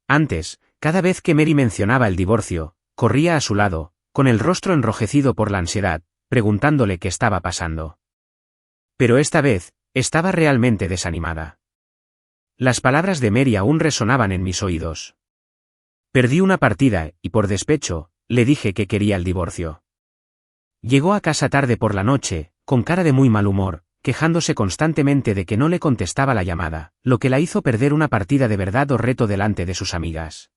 Antes, cada vez que Mary mencionaba el divorcio, corría a su lado, con el rostro enrojecido por la ansiedad, preguntándole qué estaba pasando. Pero esta vez, estaba realmente desanimada. Las palabras de Mary aún resonaban en mis oídos. Perdí una partida, y por despecho, le dije que quería el divorcio. Llegó a casa tarde por la noche, con cara de muy mal humor, quejándose constantemente de que no le contestaba la llamada, lo que la hizo perder una partida de verdad o reto delante de sus amigas.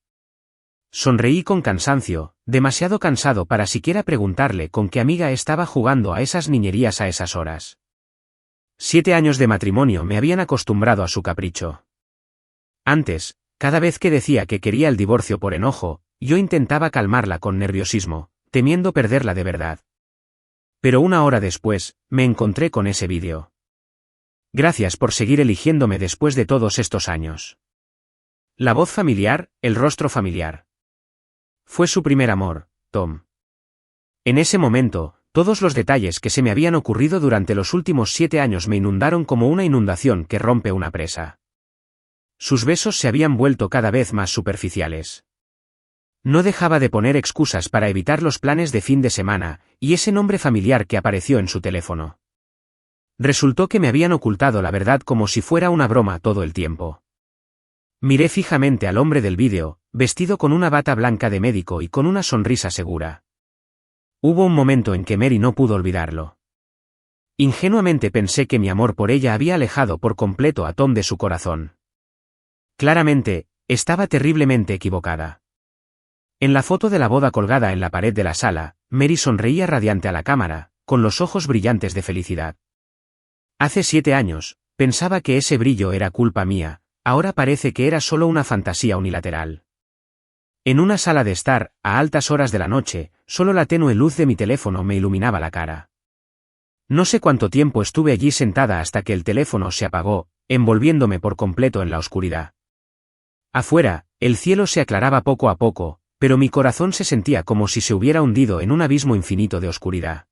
Sonreí con cansancio, demasiado cansado para siquiera preguntarle con qué amiga estaba jugando a esas niñerías a esas horas. 7 años de matrimonio me habían acostumbrado a su capricho. Antes, cada vez que decía que quería el divorcio por enojo, yo intentaba calmarla con nerviosismo, temiendo perderla de verdad. Pero una hora después, me encontré con ese vídeo. Gracias por seguir eligiéndome después de todos estos años. La voz familiar, el rostro familiar. Fue su primer amor, Tom. En ese momento, todos los detalles que se me habían ocurrido durante los últimos 7 años me inundaron como una inundación que rompe una presa. Sus besos se habían vuelto cada vez más superficiales. No dejaba de poner excusas para evitar los planes de fin de semana, y ese nombre familiar que apareció en su teléfono. Resultó que me habían ocultado la verdad como si fuera una broma todo el tiempo. Miré fijamente al hombre del vídeo, vestido con una bata blanca de médico y con una sonrisa segura. Hubo un momento en que Mary no pudo olvidarlo. Ingenuamente pensé que mi amor por ella había alejado por completo a Tom de su corazón. Claramente, estaba terriblemente equivocada. En la foto de la boda colgada en la pared de la sala, Mary sonreía radiante a la cámara, con los ojos brillantes de felicidad. Hace 7 años, pensaba que ese brillo era culpa mía, ahora parece que era solo una fantasía unilateral. En una sala de estar, a altas horas de la noche, solo la tenue luz de mi teléfono me iluminaba la cara. No sé cuánto tiempo estuve allí sentada hasta que el teléfono se apagó, envolviéndome por completo en la oscuridad. Afuera, el cielo se aclaraba poco a poco, pero mi corazón se sentía como si se hubiera hundido en un abismo infinito de oscuridad.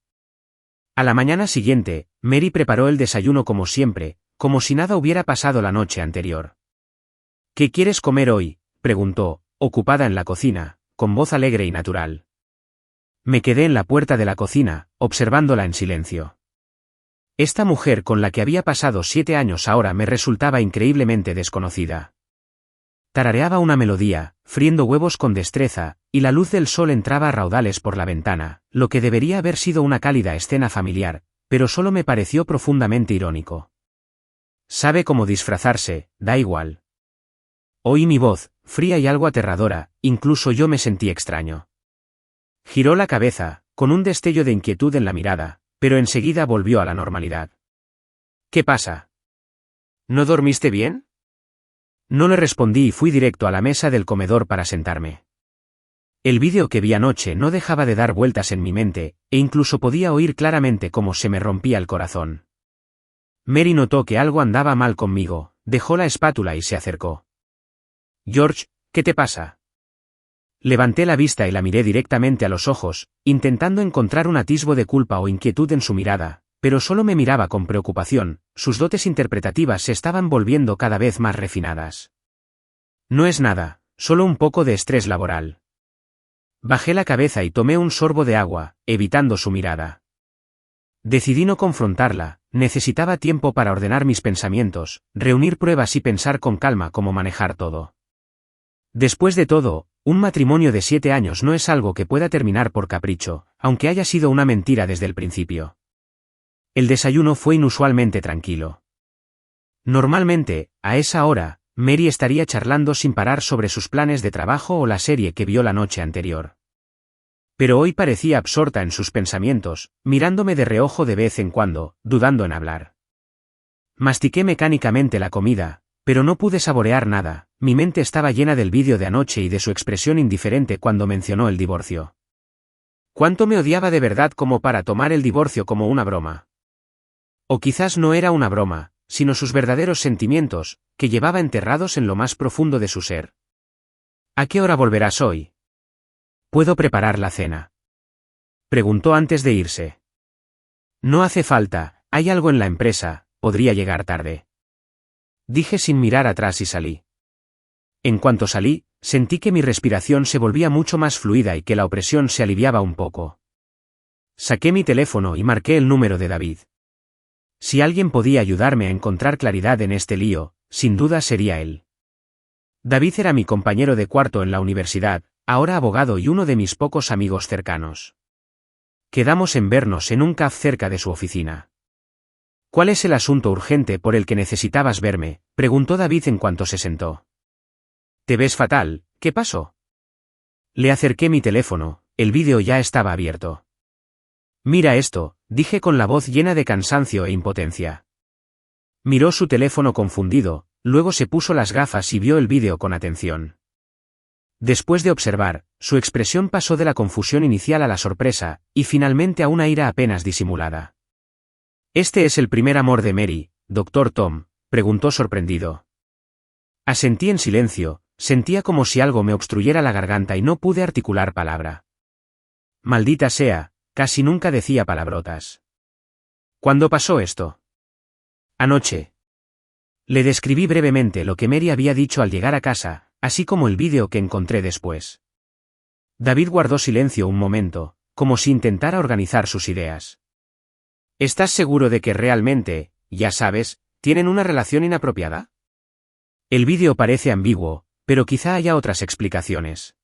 A la mañana siguiente, Mary preparó el desayuno como siempre, como si nada hubiera pasado la noche anterior. ¿Qué quieres comer hoy?, preguntó, ocupada en la cocina, con voz alegre y natural. Me quedé en la puerta de la cocina, observándola en silencio. Esta mujer con la que había pasado 7 años ahora me resultaba increíblemente desconocida. Tarareaba una melodía, friendo huevos con destreza, y la luz del sol entraba a raudales por la ventana, lo que debería haber sido una cálida escena familiar, pero solo me pareció profundamente irónico. Sabe cómo disfrazarse, da igual. Oí mi voz, fría y algo aterradora, incluso yo me sentí extraño. Giró la cabeza, con un destello de inquietud en la mirada, pero enseguida volvió a la normalidad. ¿Qué pasa? ¿No dormiste bien? No le respondí y fui directo a la mesa del comedor para sentarme. El vídeo que vi anoche no dejaba de dar vueltas en mi mente, e incluso podía oír claramente cómo se me rompía el corazón. Mary notó que algo andaba mal conmigo, dejó la espátula y se acercó. George, ¿qué te pasa? Levanté la vista y la miré directamente a los ojos, intentando encontrar un atisbo de culpa o inquietud en su mirada, pero solo me miraba con preocupación, sus dotes interpretativas se estaban volviendo cada vez más refinadas. No es nada, solo un poco de estrés laboral. Bajé la cabeza y tomé un sorbo de agua, evitando su mirada. Decidí no confrontarla, necesitaba tiempo para ordenar mis pensamientos, reunir pruebas y pensar con calma cómo manejar todo. Después de todo, un matrimonio de 7 años no es algo que pueda terminar por capricho, aunque haya sido una mentira desde el principio. El desayuno fue inusualmente tranquilo. Normalmente, a esa hora, Mary estaría charlando sin parar sobre sus planes de trabajo o la serie que vio la noche anterior. Pero hoy parecía absorta en sus pensamientos, mirándome de reojo de vez en cuando, dudando en hablar. Mastiqué mecánicamente la comida, pero no pude saborear nada, mi mente estaba llena del vídeo de anoche y de su expresión indiferente cuando mencionó el divorcio. ¿Cuánto me odiaba de verdad como para tomar el divorcio como una broma? O quizás no era una broma, sino sus verdaderos sentimientos, que llevaba enterrados en lo más profundo de su ser. ¿A qué hora volverás hoy? ¿Puedo preparar la cena?, preguntó antes de irse. No hace falta, hay algo en la empresa, podría llegar tarde. Dije sin mirar atrás y salí. En cuanto salí, sentí que mi respiración se volvía mucho más fluida y que la opresión se aliviaba un poco. Saqué mi teléfono y marqué el número de David. Si alguien podía ayudarme a encontrar claridad en este lío, sin duda sería él. David era mi compañero de cuarto en la universidad, ahora abogado y uno de mis pocos amigos cercanos. Quedamos en vernos en un café cerca de su oficina. ¿Cuál es el asunto urgente por el que necesitabas verme?, preguntó David en cuanto se sentó. Te ves fatal, ¿qué pasó? Le acerqué mi teléfono, el vídeo ya estaba abierto. Mira esto, dije con la voz llena de cansancio e impotencia. Miró su teléfono confundido, luego se puso las gafas y vio el vídeo con atención. Después de observar, su expresión pasó de la confusión inicial a la sorpresa, y finalmente a una ira apenas disimulada. ¿Este es el primer amor de Mary, Dr. Tom?, preguntó sorprendido. Asentí en silencio, sentía como si algo me obstruyera la garganta y no pude articular palabra. Maldita sea, casi nunca decía palabrotas. ¿Cuándo pasó esto? Anoche. Le describí brevemente lo que Mary había dicho al llegar a casa, así como el vídeo que encontré después. David guardó silencio un momento, como si intentara organizar sus ideas. ¿Estás seguro de que realmente, ya sabes, tienen una relación inapropiada? El vídeo parece ambiguo, pero quizá haya otras explicaciones.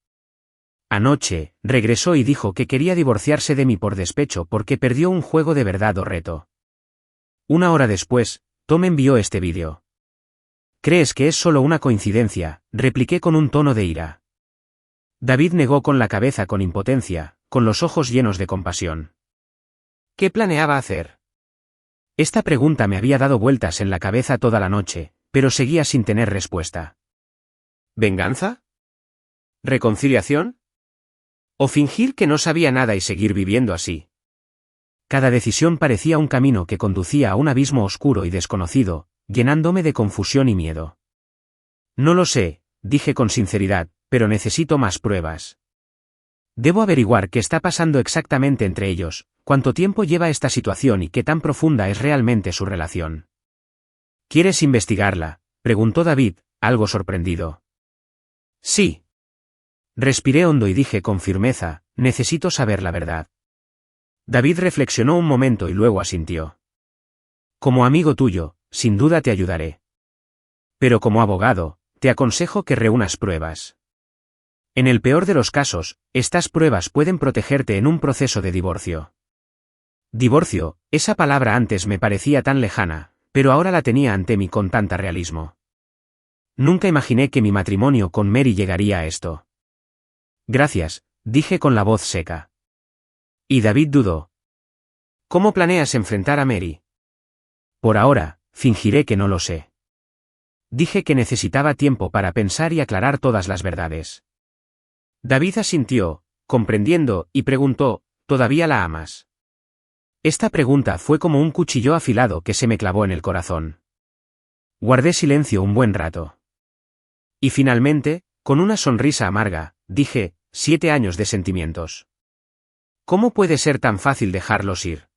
Anoche, regresó y dijo que quería divorciarse de mí por despecho porque perdió un juego de verdad o reto. Una hora después, Tom envió este vídeo. ¿Crees que es solo una coincidencia?, repliqué con un tono de ira. David negó con la cabeza con impotencia, con los ojos llenos de compasión. ¿Qué planeaba hacer? Esta pregunta me había dado vueltas en la cabeza toda la noche, pero seguía sin tener respuesta. ¿Venganza? ¿Reconciliación? ¿O fingir que no sabía nada y seguir viviendo así? Cada decisión parecía un camino que conducía a un abismo oscuro y desconocido, llenándome de confusión y miedo. No lo sé, dije con sinceridad, pero necesito más pruebas. Debo averiguar qué está pasando exactamente entre ellos, cuánto tiempo lleva esta situación y qué tan profunda es realmente su relación. ¿Quieres investigarla?, preguntó David, algo sorprendido. Sí. Respiré hondo y dije con firmeza, necesito saber la verdad. David reflexionó un momento y luego asintió. Como amigo tuyo, sin duda te ayudaré. Pero como abogado, te aconsejo que reúnas pruebas. En el peor de los casos, estas pruebas pueden protegerte en un proceso de divorcio. Divorcio, esa palabra antes me parecía tan lejana, pero ahora la tenía ante mí con tanta realismo. Nunca imaginé que mi matrimonio con Mary llegaría a esto. Gracias, dije con la voz seca. Y David dudó. ¿Cómo planeas enfrentar a Mary? Por ahora, fingiré que no lo sé. Dije que necesitaba tiempo para pensar y aclarar todas las verdades. David asintió, comprendiendo, y preguntó, ¿todavía la amas? Esta pregunta fue como un cuchillo afilado que se me clavó en el corazón. Guardé silencio un buen rato. Y finalmente, con una sonrisa amarga, dije, 7 años de sentimientos. ¿Cómo puede ser tan fácil dejarlos ir?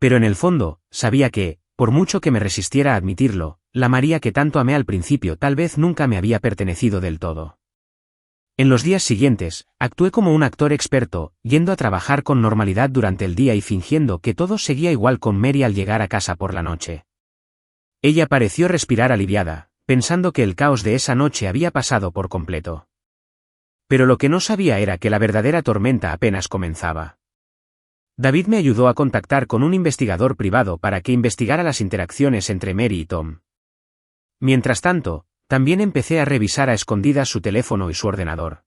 Pero en el fondo, sabía que, por mucho que me resistiera a admitirlo, la María que tanto amé al principio tal vez nunca me había pertenecido del todo. En los días siguientes, actué como un actor experto, yendo a trabajar con normalidad durante el día y fingiendo que todo seguía igual con Mary al llegar a casa por la noche. Ella pareció respirar aliviada, pensando que el caos de esa noche había pasado por completo. Pero lo que no sabía era que la verdadera tormenta apenas comenzaba. David me ayudó a contactar con un investigador privado para que investigara las interacciones entre Mary y Tom. Mientras tanto, también empecé a revisar a escondidas su teléfono y su ordenador.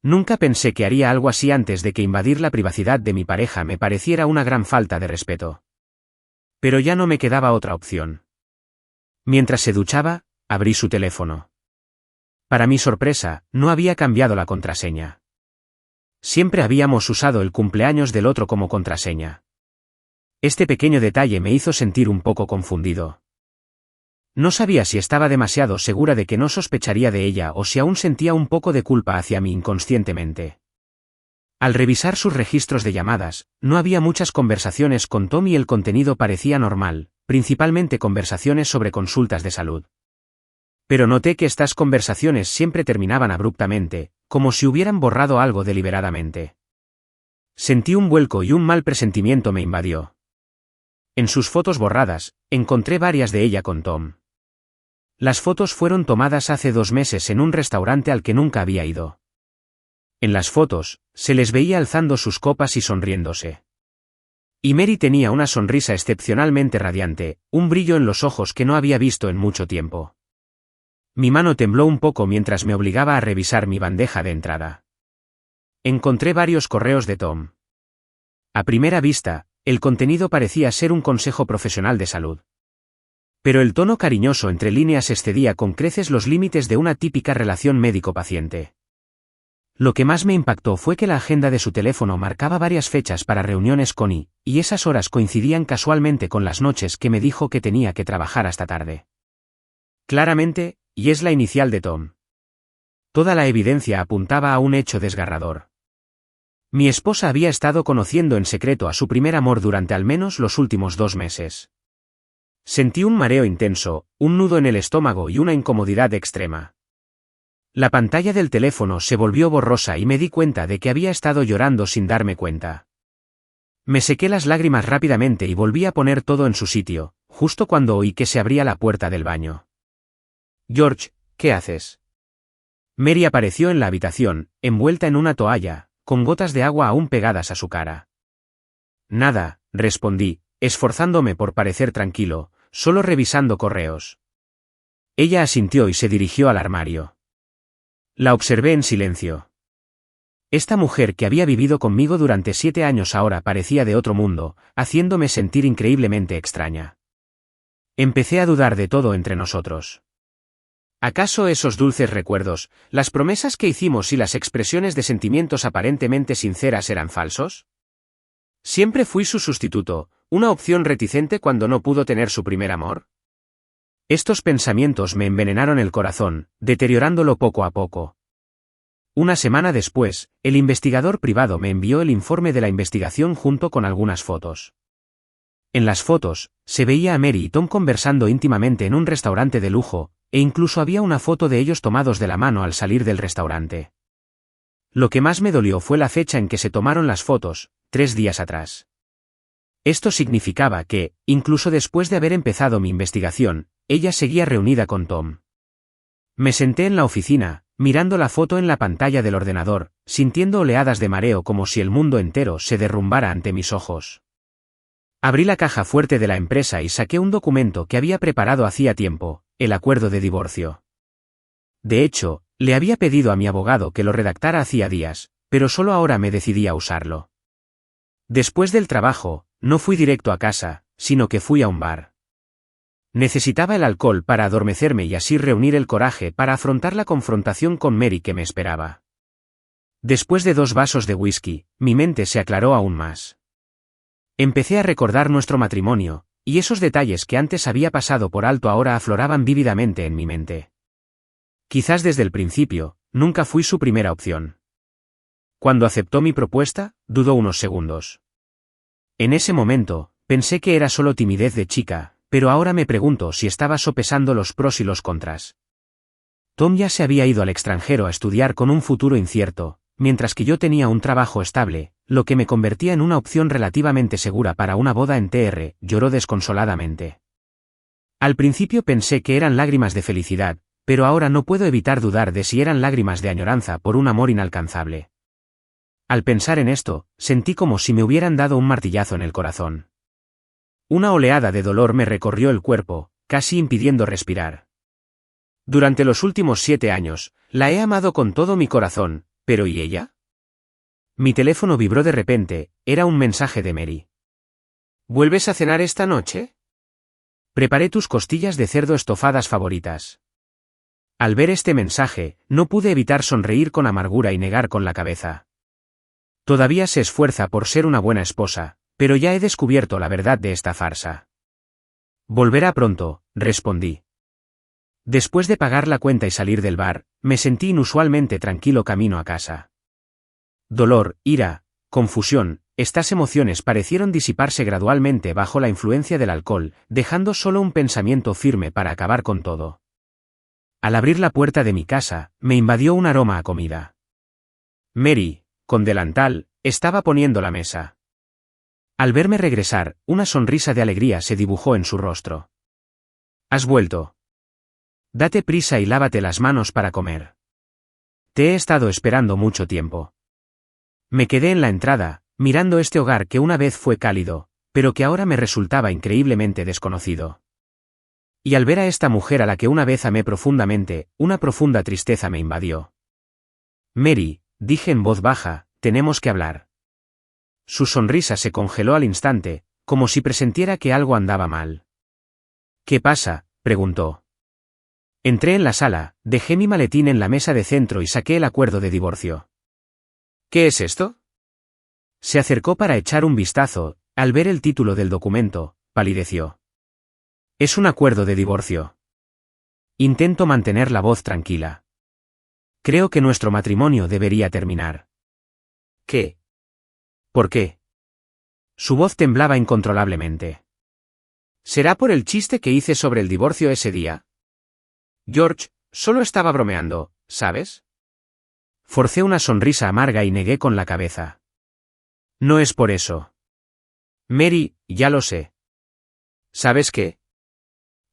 Nunca pensé que haría algo así antes de que invadir la privacidad de mi pareja me pareciera una gran falta de respeto. Pero ya no me quedaba otra opción. Mientras se duchaba, abrí su teléfono. Para mi sorpresa, no había cambiado la contraseña. Siempre habíamos usado el cumpleaños del otro como contraseña. Este pequeño detalle me hizo sentir un poco confundido. No sabía si estaba demasiado segura de que no sospecharía de ella o si aún sentía un poco de culpa hacia mí inconscientemente. Al revisar sus registros de llamadas, no había muchas conversaciones con Tom y el contenido parecía normal, principalmente conversaciones sobre consultas de salud. Pero noté que estas conversaciones siempre terminaban abruptamente, como si hubieran borrado algo deliberadamente. Sentí un vuelco y un mal presentimiento me invadió. En sus fotos borradas, encontré varias de ella con Tom. Las fotos fueron tomadas hace 2 meses en un restaurante al que nunca había ido. En las fotos, se les veía alzando sus copas y sonriéndose. Y Mary tenía una sonrisa excepcionalmente radiante, un brillo en los ojos que no había visto en mucho tiempo. Mi mano tembló un poco mientras me obligaba a revisar mi bandeja de entrada. Encontré varios correos de Tom. A primera vista, el contenido parecía ser un consejo profesional de salud. Pero el tono cariñoso entre líneas excedía con creces los límites de una típica relación médico-paciente. Lo que más me impactó fue que la agenda de su teléfono marcaba varias fechas para reuniones con y esas horas coincidían casualmente con las noches que me dijo que tenía que trabajar hasta tarde. Claramente, y es la inicial de Tom. Toda la evidencia apuntaba a un hecho desgarrador. Mi esposa había estado conociendo en secreto a su primer amor durante al menos los últimos 2 meses. Sentí un mareo intenso, un nudo en el estómago y una incomodidad extrema. La pantalla del teléfono se volvió borrosa y me di cuenta de que había estado llorando sin darme cuenta. Me sequé las lágrimas rápidamente y volví a poner todo en su sitio, justo cuando oí que se abría la puerta del baño. George, ¿qué haces? Mary apareció en la habitación, envuelta en una toalla, con gotas de agua aún pegadas a su cara. Nada, respondí, esforzándome por parecer tranquilo, solo revisando correos. Ella asintió y se dirigió al armario. La observé en silencio. Esta mujer que había vivido conmigo durante 7 años ahora parecía de otro mundo, haciéndome sentir increíblemente extraña. Empecé a dudar de todo entre nosotros. ¿Acaso esos dulces recuerdos, las promesas que hicimos y las expresiones de sentimientos aparentemente sinceras eran falsos? ¿Siempre fui su sustituto, una opción reticente cuando no pudo tener su primer amor? Estos pensamientos me envenenaron el corazón, deteriorándolo poco a poco. Una semana después, el investigador privado me envió el informe de la investigación junto con algunas fotos. En las fotos, se veía a Mary y Tom conversando íntimamente en un restaurante de lujo, e incluso había una foto de ellos tomados de la mano al salir del restaurante. Lo que más me dolió fue la fecha en que se tomaron las fotos, 3 días atrás. Esto significaba que, incluso después de haber empezado mi investigación, ella seguía reunida con Tom. Me senté en la oficina, mirando la foto en la pantalla del ordenador, sintiendo oleadas de mareo como si el mundo entero se derrumbara ante mis ojos. Abrí la caja fuerte de la empresa y saqué un documento que había preparado hacía tiempo, el acuerdo de divorcio. De hecho, le había pedido a mi abogado que lo redactara hacía días, pero solo ahora me decidí a usarlo. Después del trabajo, no fui directo a casa, sino que fui a un bar. Necesitaba el alcohol para adormecerme y así reunir el coraje para afrontar la confrontación con Mary que me esperaba. Después de 2 vasos de whisky, mi mente se aclaró aún más. Empecé a recordar nuestro matrimonio, y esos detalles que antes había pasado por alto ahora afloraban vívidamente en mi mente. Quizás desde el principio, nunca fui su primera opción. Cuando aceptó mi propuesta, dudó unos segundos. En ese momento, pensé que era solo timidez de chica, pero ahora me pregunto si estaba sopesando los pros y los contras. Tom ya se había ido al extranjero a estudiar con un futuro incierto, mientras que yo tenía un trabajo estable, lo que me convertía en una opción relativamente segura para una boda en TR, lloró desconsoladamente. Al principio pensé que eran lágrimas de felicidad, pero ahora no puedo evitar dudar de si eran lágrimas de añoranza por un amor inalcanzable. Al pensar en esto, sentí como si me hubieran dado un martillazo en el corazón. Una oleada de dolor me recorrió el cuerpo, casi impidiendo respirar. Durante los últimos 7 años, la he amado con todo mi corazón, pero ¿y ella? Mi teléfono vibró de repente, era un mensaje de Mary. ¿Vuelves a cenar esta noche? Preparé tus costillas de cerdo estofadas favoritas. Al ver este mensaje, no pude evitar sonreír con amargura y negar con la cabeza. Todavía se esfuerza por ser una buena esposa, pero ya he descubierto la verdad de esta farsa. Volverá pronto, respondí. Después de pagar la cuenta y salir del bar, me sentí inusualmente tranquilo camino a casa. Dolor, ira, confusión, estas emociones parecieron disiparse gradualmente bajo la influencia del alcohol, dejando solo un pensamiento firme para acabar con todo. Al abrir la puerta de mi casa, me invadió un aroma a comida. Mary, con delantal, estaba poniendo la mesa. Al verme regresar, una sonrisa de alegría se dibujó en su rostro. ¿Has vuelto? Date prisa y lávate las manos para comer. Te he estado esperando mucho tiempo. Me quedé en la entrada, mirando este hogar que una vez fue cálido, pero que ahora me resultaba increíblemente desconocido. Y al ver a esta mujer a la que una vez amé profundamente, una profunda tristeza me invadió. Mary, dije en voz baja, tenemos que hablar. Su sonrisa se congeló al instante, como si presintiera que algo andaba mal. ¿Qué pasa?, preguntó. Entré en la sala, dejé mi maletín en la mesa de centro y saqué el acuerdo de divorcio. ¿Qué es esto? Se acercó para echar un vistazo, al ver el título del documento, palideció. Es un acuerdo de divorcio. Intento mantener la voz tranquila. Creo que nuestro matrimonio debería terminar. ¿Qué? ¿Por qué? Su voz temblaba incontrolablemente. ¿Será por el chiste que hice sobre el divorcio ese día? George, solo estaba bromeando, ¿sabes? Forcé una sonrisa amarga y negué con la cabeza. No es por eso. Mary, ya lo sé. ¿Sabes qué?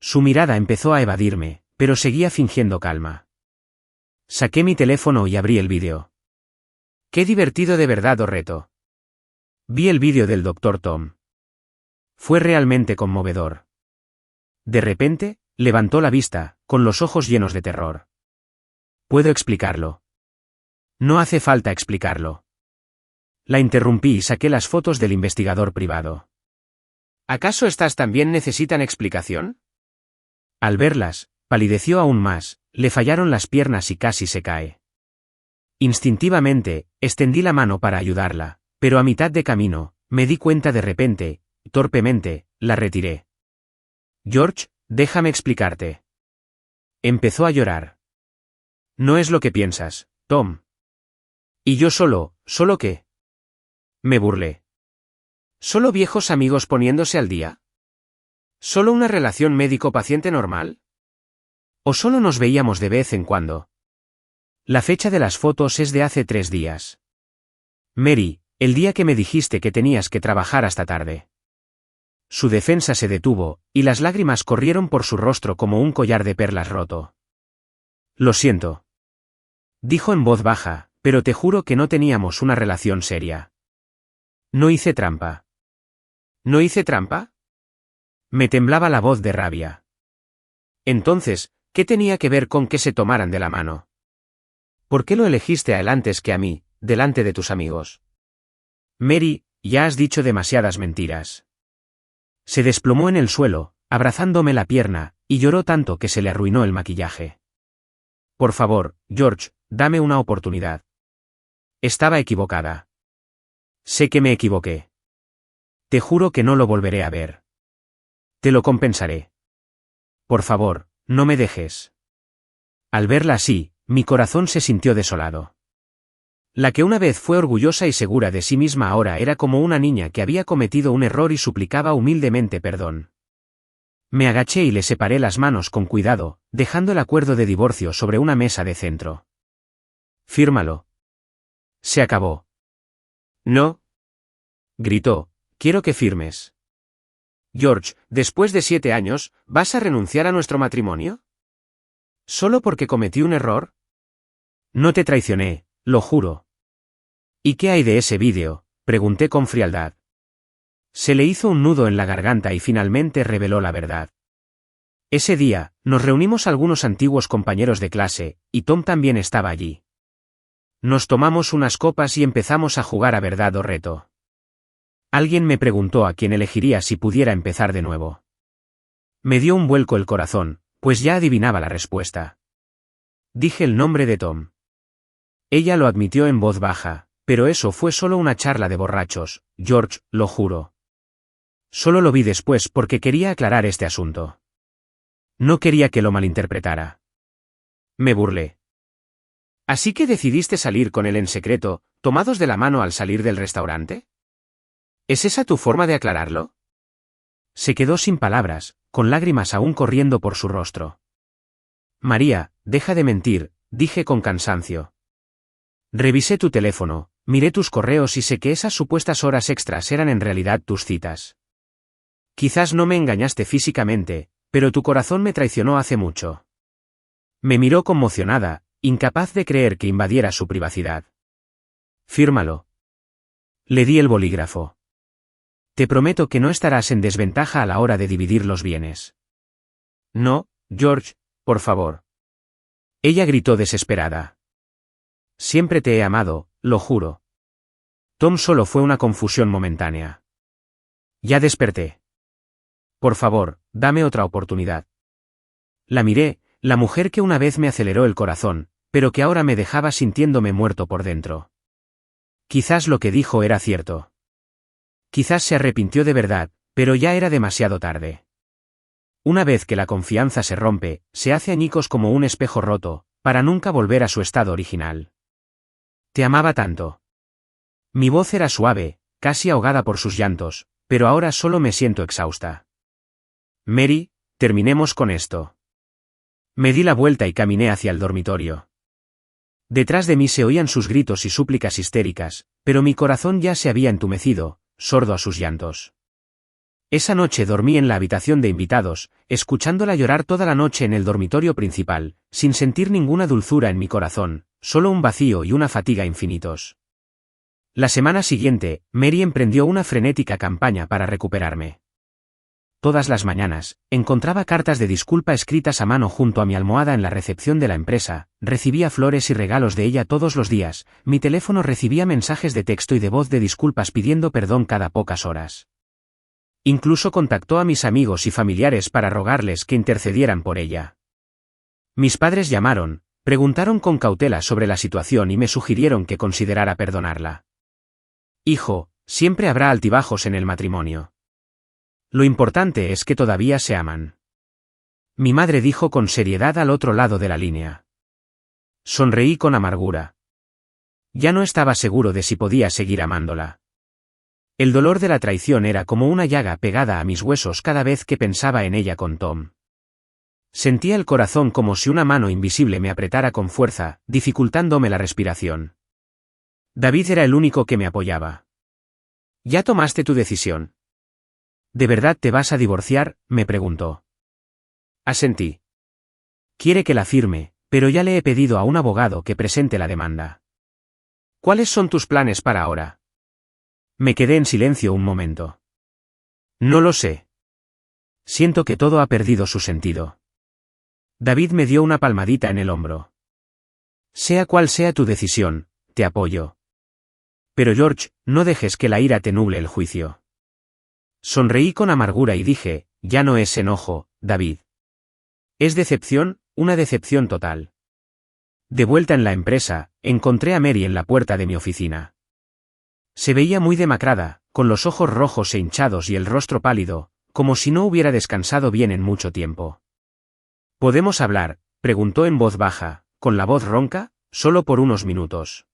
Su mirada empezó a evadirme, pero seguía fingiendo calma. Saqué mi teléfono y abrí el vídeo. Qué divertido de verdad, Orreto. Vi el vídeo del Dr. Tom. Fue realmente conmovedor. De repente, levantó la vista, con los ojos llenos de terror. ¿Puedo explicarlo? No hace falta explicarlo. La interrumpí y saqué las fotos del investigador privado. ¿Acaso estas también necesitan explicación? Al verlas, palideció aún más, le fallaron las piernas y casi se cae. Instintivamente, extendí la mano para ayudarla, pero a mitad de camino, me di cuenta de repente, torpemente, la retiré. George, déjame explicarte. Empezó a llorar. No es lo que piensas, Tom. ¿Y yo ¿solo qué? Me burlé. ¿Solo viejos amigos poniéndose al día? ¿Solo una relación médico-paciente normal? ¿O solo nos veíamos de vez en cuando? La fecha de las fotos es de hace 3 días. Mary, el día que me dijiste que tenías que trabajar hasta tarde. Su defensa se detuvo, y las lágrimas corrieron por su rostro como un collar de perlas roto. Lo siento. Dijo en voz baja, pero te juro que no teníamos una relación seria. No hice trampa. ¿No hice trampa? Me temblaba la voz de rabia. Entonces, ¿qué tenía que ver con que se tomaran de la mano? ¿Por qué lo elegiste a él antes que a mí, delante de tus amigos? Mary, ya has dicho demasiadas mentiras. Se desplomó en el suelo, abrazándome la pierna, y lloró tanto que se le arruinó el maquillaje. Por favor, George, dame una oportunidad. Estaba equivocada. Sé que me equivoqué. Te juro que no lo volveré a ver. Te lo compensaré. Por favor, no me dejes. Al verla así, mi corazón se sintió desolado. La que una vez fue orgullosa y segura de sí misma ahora era como una niña que había cometido un error y suplicaba humildemente perdón. Me agaché y le separé las manos con cuidado, dejando el acuerdo de divorcio sobre una mesa de centro. Fírmalo. Se acabó. No. Gritó, quiero que firmes. George, después de 7 años, ¿vas a renunciar a nuestro matrimonio? ¿Solo porque cometí un error? No te traicioné, lo juro. ¿Y qué hay de ese vídeo?, pregunté con frialdad. Se le hizo un nudo en la garganta y finalmente reveló la verdad. Ese día, nos reunimos algunos antiguos compañeros de clase, y Tom también estaba allí. Nos tomamos unas copas y empezamos a jugar a verdad o reto. Alguien me preguntó a quién elegiría si pudiera empezar de nuevo. Me dio un vuelco el corazón, pues ya adivinaba la respuesta. Dije el nombre de Tom. Ella lo admitió en voz baja, pero eso fue solo una charla de borrachos, George, lo juro. Solo lo vi después porque quería aclarar este asunto. No quería que lo malinterpretara. Me burlé. ¿Así que decidiste salir con él en secreto, tomados de la mano al salir del restaurante? ¿Es esa tu forma de aclararlo? Se quedó sin palabras, con lágrimas aún corriendo por su rostro. María, deja de mentir, dije con cansancio. Revisé tu teléfono, miré tus correos y sé que esas supuestas horas extras eran en realidad tus citas. Quizás no me engañaste físicamente, pero tu corazón me traicionó hace mucho. Me miró conmocionada, incapaz de creer que invadiera su privacidad. Fírmalo. Le di el bolígrafo. Te prometo que no estarás en desventaja a la hora de dividir los bienes. No, George, por favor. Ella gritó desesperada. Siempre te he amado, lo juro. Tom, solo fue una confusión momentánea. Ya desperté. Por favor, dame otra oportunidad. La miré, la mujer que una vez me aceleró el corazón, pero que ahora me dejaba sintiéndome muerto por dentro. Quizás lo que dijo era cierto. Quizás se arrepintió de verdad, pero ya era demasiado tarde. Una vez que la confianza se rompe, se hace añicos como un espejo roto, para nunca volver a su estado original. Te amaba tanto. Mi voz era suave, casi ahogada por sus llantos, pero ahora solo me siento exhausta. Mary, terminemos con esto. Me di la vuelta y caminé hacia el dormitorio. Detrás de mí se oían sus gritos y súplicas histéricas, pero mi corazón ya se había entumecido, sordo a sus llantos. Esa noche dormí en la habitación de invitados, escuchándola llorar toda la noche en el dormitorio principal, sin sentir ninguna dulzura en mi corazón, solo un vacío y una fatiga infinitos. La semana siguiente, Mary emprendió una frenética campaña para recuperarme. Todas las mañanas, encontraba cartas de disculpa escritas a mano junto a mi almohada en la recepción de la empresa, recibía flores y regalos de ella todos los días, mi teléfono recibía mensajes de texto y de voz de disculpas pidiendo perdón cada pocas horas. Incluso contactó a mis amigos y familiares para rogarles que intercedieran por ella. Mis padres llamaron, preguntaron con cautela sobre la situación y me sugirieron que considerara perdonarla. Hijo, siempre habrá altibajos en el matrimonio. Lo importante es que todavía se aman. Mi madre dijo con seriedad al otro lado de la línea. Sonreí con amargura. Ya no estaba seguro de si podía seguir amándola. El dolor de la traición era como una llaga pegada a mis huesos cada vez que pensaba en ella con Tom. Sentía el corazón como si una mano invisible me apretara con fuerza, dificultándome la respiración. David era el único que me apoyaba. ¿Ya tomaste tu decisión? ¿De verdad te vas a divorciar?, me preguntó. Asentí. Quiere que la firme, pero ya le he pedido a un abogado que presente la demanda. ¿Cuáles son tus planes para ahora? Me quedé en silencio un momento. No lo sé. Siento que todo ha perdido su sentido. David me dio una palmadita en el hombro. Sea cual sea tu decisión, te apoyo. Pero George, no dejes que la ira te nuble el juicio. Sonreí con amargura y dije, ya no es enojo, David. Es decepción, una decepción total. De vuelta en la empresa, encontré a Mary en la puerta de mi oficina. Se veía muy demacrada, con los ojos rojos e hinchados y el rostro pálido, como si no hubiera descansado bien en mucho tiempo. ¿Podemos hablar?, preguntó en voz baja, con la voz ronca, solo por unos minutos.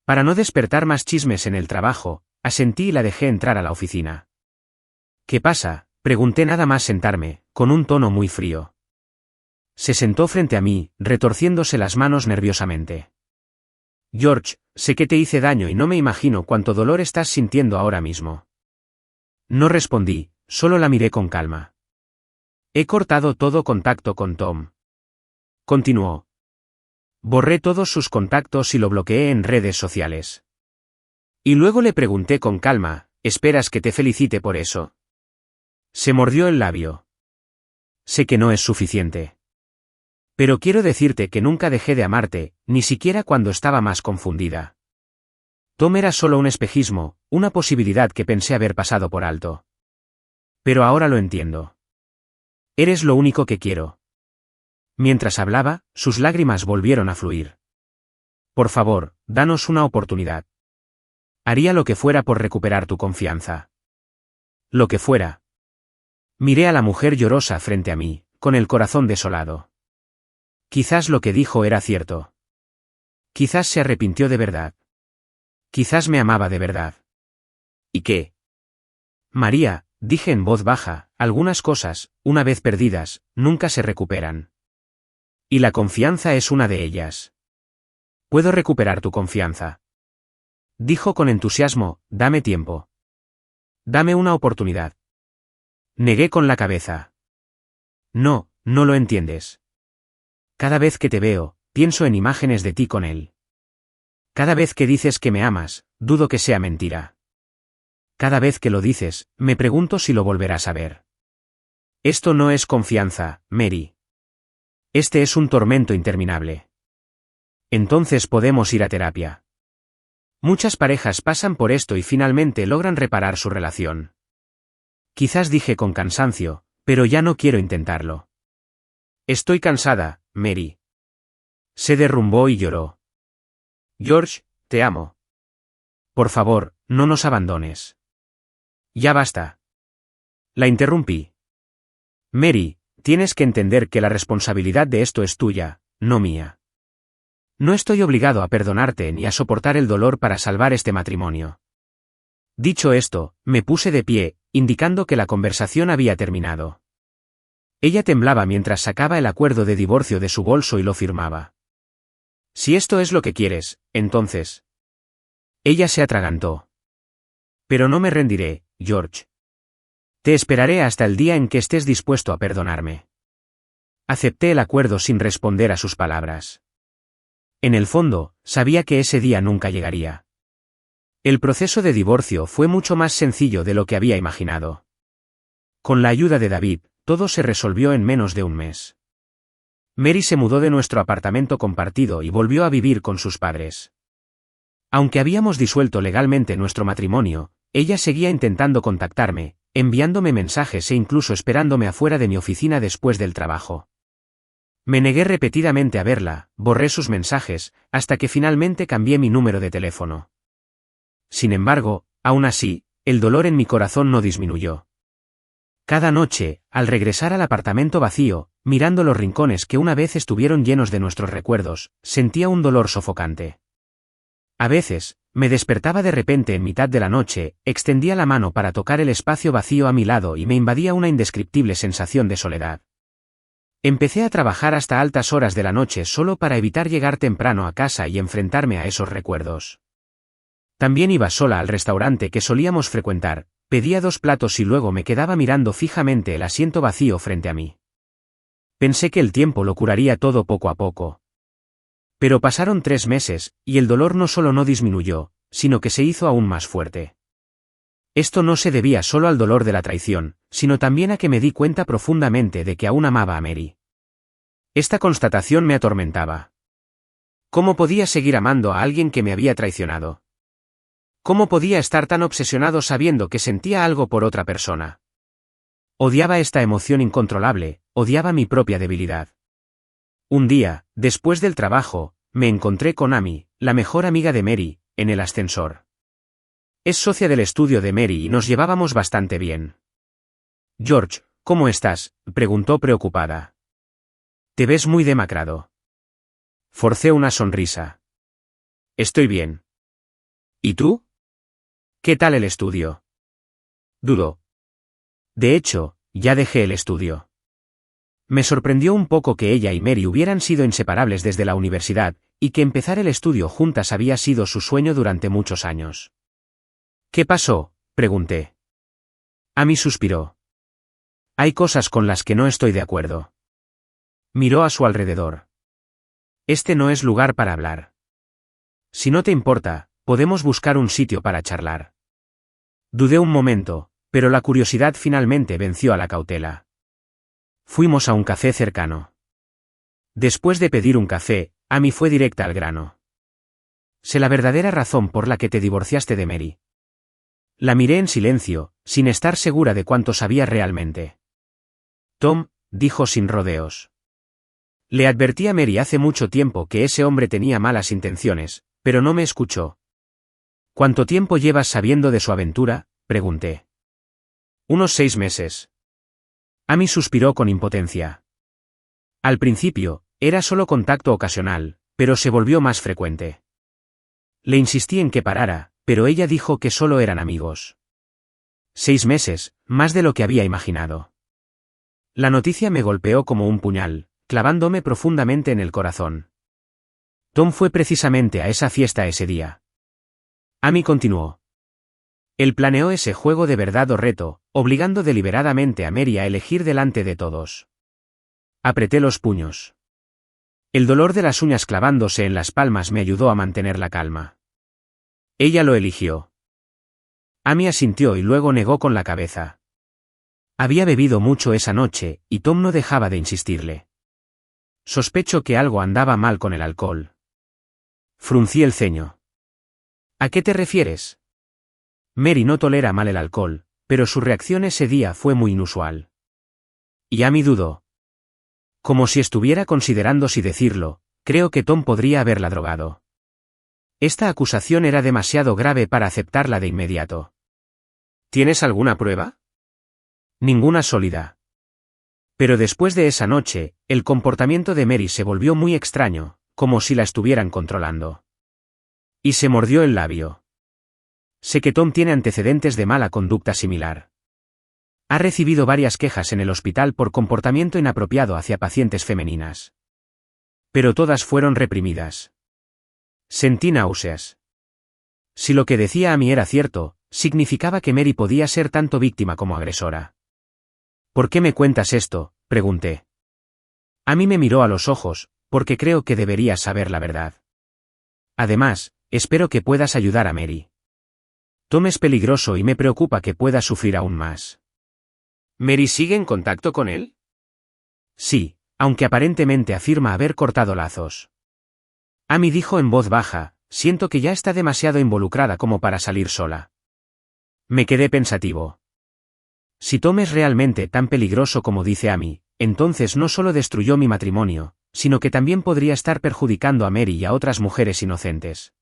Para no despertar más chismes en el trabajo, asentí y la dejé entrar a la oficina. ¿Qué pasa?, pregunté nada más sentarme, con un tono muy frío. Se sentó frente a mí, retorciéndose las manos nerviosamente. George, sé que te hice daño y no me imagino cuánto dolor estás sintiendo ahora mismo. No respondí, solo la miré con calma. He cortado todo contacto con Tom. Continuó. Borré todos sus contactos y lo bloqueé en redes sociales. Y luego le pregunté con calma, ¿esperas que te felicite por eso? Se mordió el labio. Sé que no es suficiente. Pero quiero decirte que nunca dejé de amarte, ni siquiera cuando estaba más confundida. Tom era solo un espejismo, una posibilidad que pensé haber pasado por alto. Pero ahora lo entiendo. Eres lo único que quiero. Mientras hablaba, sus lágrimas volvieron a fluir. Por favor, danos una oportunidad. Haría lo que fuera por recuperar tu confianza. Lo que fuera. Miré a la mujer llorosa frente a mí, con el corazón desolado. Quizás lo que dijo era cierto. Quizás se arrepintió de verdad. Quizás me amaba de verdad. ¿Y qué? María, dije en voz baja, algunas cosas, una vez perdidas, nunca se recuperan. Y la confianza es una de ellas. Puedo recuperar tu confianza. Dijo con entusiasmo, dame tiempo. Dame una oportunidad. Negué con la cabeza. No, no lo entiendes. Cada vez que te veo, pienso en imágenes de ti con él. Cada vez que dices que me amas, dudo que sea mentira. Cada vez que lo dices, me pregunto si lo volverás a ver. Esto no es confianza, Mary. Este es un tormento interminable. Entonces podemos ir a terapia. Muchas parejas pasan por esto y finalmente logran reparar su relación. Quizás dije con cansancio, pero ya no quiero intentarlo. Estoy cansada, Mary. Se derrumbó y lloró. George, te amo. Por favor, no nos abandones. Ya basta. La interrumpí. Mary, tienes que entender que la responsabilidad de esto es tuya, no mía. No estoy obligado a perdonarte ni a soportar el dolor para salvar este matrimonio. Dicho esto, me puse de pie, indicando que la conversación había terminado. Ella temblaba mientras sacaba el acuerdo de divorcio de su bolso y lo firmaba. Si esto es lo que quieres, entonces. Ella se atragantó. Pero no me rendiré, George. Te esperaré hasta el día en que estés dispuesto a perdonarme. Acepté el acuerdo sin responder a sus palabras. En el fondo, sabía que ese día nunca llegaría. El proceso de divorcio fue mucho más sencillo de lo que había imaginado. Con la ayuda de David, todo se resolvió en menos de un mes. Mary se mudó de nuestro apartamento compartido y volvió a vivir con sus padres. Aunque habíamos disuelto legalmente nuestro matrimonio, ella seguía intentando contactarme, enviándome mensajes e incluso esperándome afuera de mi oficina después del trabajo. Me negué repetidamente a verla, borré sus mensajes, hasta que finalmente cambié mi número de teléfono. Sin embargo, aún así, el dolor en mi corazón no disminuyó. Cada noche, al regresar al apartamento vacío, mirando los rincones que una vez estuvieron llenos de nuestros recuerdos, sentía un dolor sofocante. A veces, me despertaba de repente en mitad de la noche, extendía la mano para tocar el espacio vacío a mi lado y me invadía una indescriptible sensación de soledad. Empecé a trabajar hasta altas horas de la noche solo para evitar llegar temprano a casa y enfrentarme a esos recuerdos. También iba sola al restaurante que solíamos frecuentar, pedía 2 platos y luego me quedaba mirando fijamente el asiento vacío frente a mí. Pensé que el tiempo lo curaría todo poco a poco. Pero pasaron 3 meses, y el dolor no solo no disminuyó, sino que se hizo aún más fuerte. Esto no se debía solo al dolor de la traición, sino también a que me di cuenta profundamente de que aún amaba a Mary. Esta constatación me atormentaba. ¿Cómo podía seguir amando a alguien que me había traicionado? ¿Cómo podía estar tan obsesionado sabiendo que sentía algo por otra persona? Odiaba esta emoción incontrolable, odiaba mi propia debilidad. Un día, después del trabajo, me encontré con Amy, la mejor amiga de Mary, en el ascensor. Es socia del estudio de Mary y nos llevábamos bastante bien. George, ¿cómo estás?, preguntó preocupada. Te ves muy demacrado. Forcé una sonrisa. Estoy bien. ¿Y tú? ¿Qué tal el estudio? Dudó. De hecho, ya dejé el estudio. Me sorprendió un poco que ella y Mary hubieran sido inseparables desde la universidad, y que empezar el estudio juntas había sido su sueño durante muchos años. ¿Qué pasó?, pregunté. Amy suspiró. Hay cosas con las que no estoy de acuerdo. Miró a su alrededor. Este no es lugar para hablar. Si no te importa, podemos buscar un sitio para charlar. Dudé un momento, pero la curiosidad finalmente venció a la cautela. Fuimos a un café cercano. Después de pedir un café, Amy fue directa al grano. Sé la verdadera razón por la que te divorciaste de Mary. La miré en silencio, sin estar segura de cuánto sabía realmente. Tom, dijo sin rodeos. Le advertí a Mary hace mucho tiempo que ese hombre tenía malas intenciones, pero no me escuchó. ¿Cuánto tiempo llevas sabiendo de su aventura?, pregunté. Unos 6 meses. Amy suspiró con impotencia. Al principio, era solo contacto ocasional, pero se volvió más frecuente. Le insistí en que parara, pero ella dijo que solo eran amigos. 6 meses, más de lo que había imaginado. La noticia me golpeó como un puñal, clavándome profundamente en el corazón. Tom fue precisamente a esa fiesta ese día. Amy continuó. Él planeó ese juego de verdad o reto, obligando deliberadamente a Mary a elegir delante de todos. Apreté los puños. El dolor de las uñas clavándose en las palmas me ayudó a mantener la calma. Ella lo eligió. Amy asintió y luego negó con la cabeza. Había bebido mucho esa noche, y Tom no dejaba de insistirle. Sospecho que algo andaba mal con el alcohol. Fruncí el ceño. ¿A qué te refieres? Mary no tolera mal el alcohol, pero su reacción ese día fue muy inusual. Y Amy dudó. Como si estuviera considerando si decirlo, creo que Tom podría haberla drogado. Esta acusación era demasiado grave para aceptarla de inmediato. ¿Tienes alguna prueba? Ninguna sólida. Pero después de esa noche, el comportamiento de Mary se volvió muy extraño, como si la estuvieran controlando. Y se mordió el labio. Sé que Tom tiene antecedentes de mala conducta similar. Ha recibido varias quejas en el hospital por comportamiento inapropiado hacia pacientes femeninas. Pero todas fueron reprimidas. Sentí náuseas. Si lo que decía Amy era cierto, significaba que Mary podía ser tanto víctima como agresora. ¿Por qué me cuentas esto?, pregunté. Amy me miró a los ojos, porque creo que deberías saber la verdad. Además, espero que puedas ayudar a Mary. Tom es peligroso y me preocupa que pueda sufrir aún más. ¿Mary sigue en contacto con él? Sí, aunque aparentemente afirma haber cortado lazos. Amy dijo en voz baja, siento que ya está demasiado involucrada como para salir sola. Me quedé pensativo. Si Tom es realmente tan peligroso como dice Amy, entonces no solo destruyó mi matrimonio, sino que también podría estar perjudicando a Mary y a otras mujeres inocentes.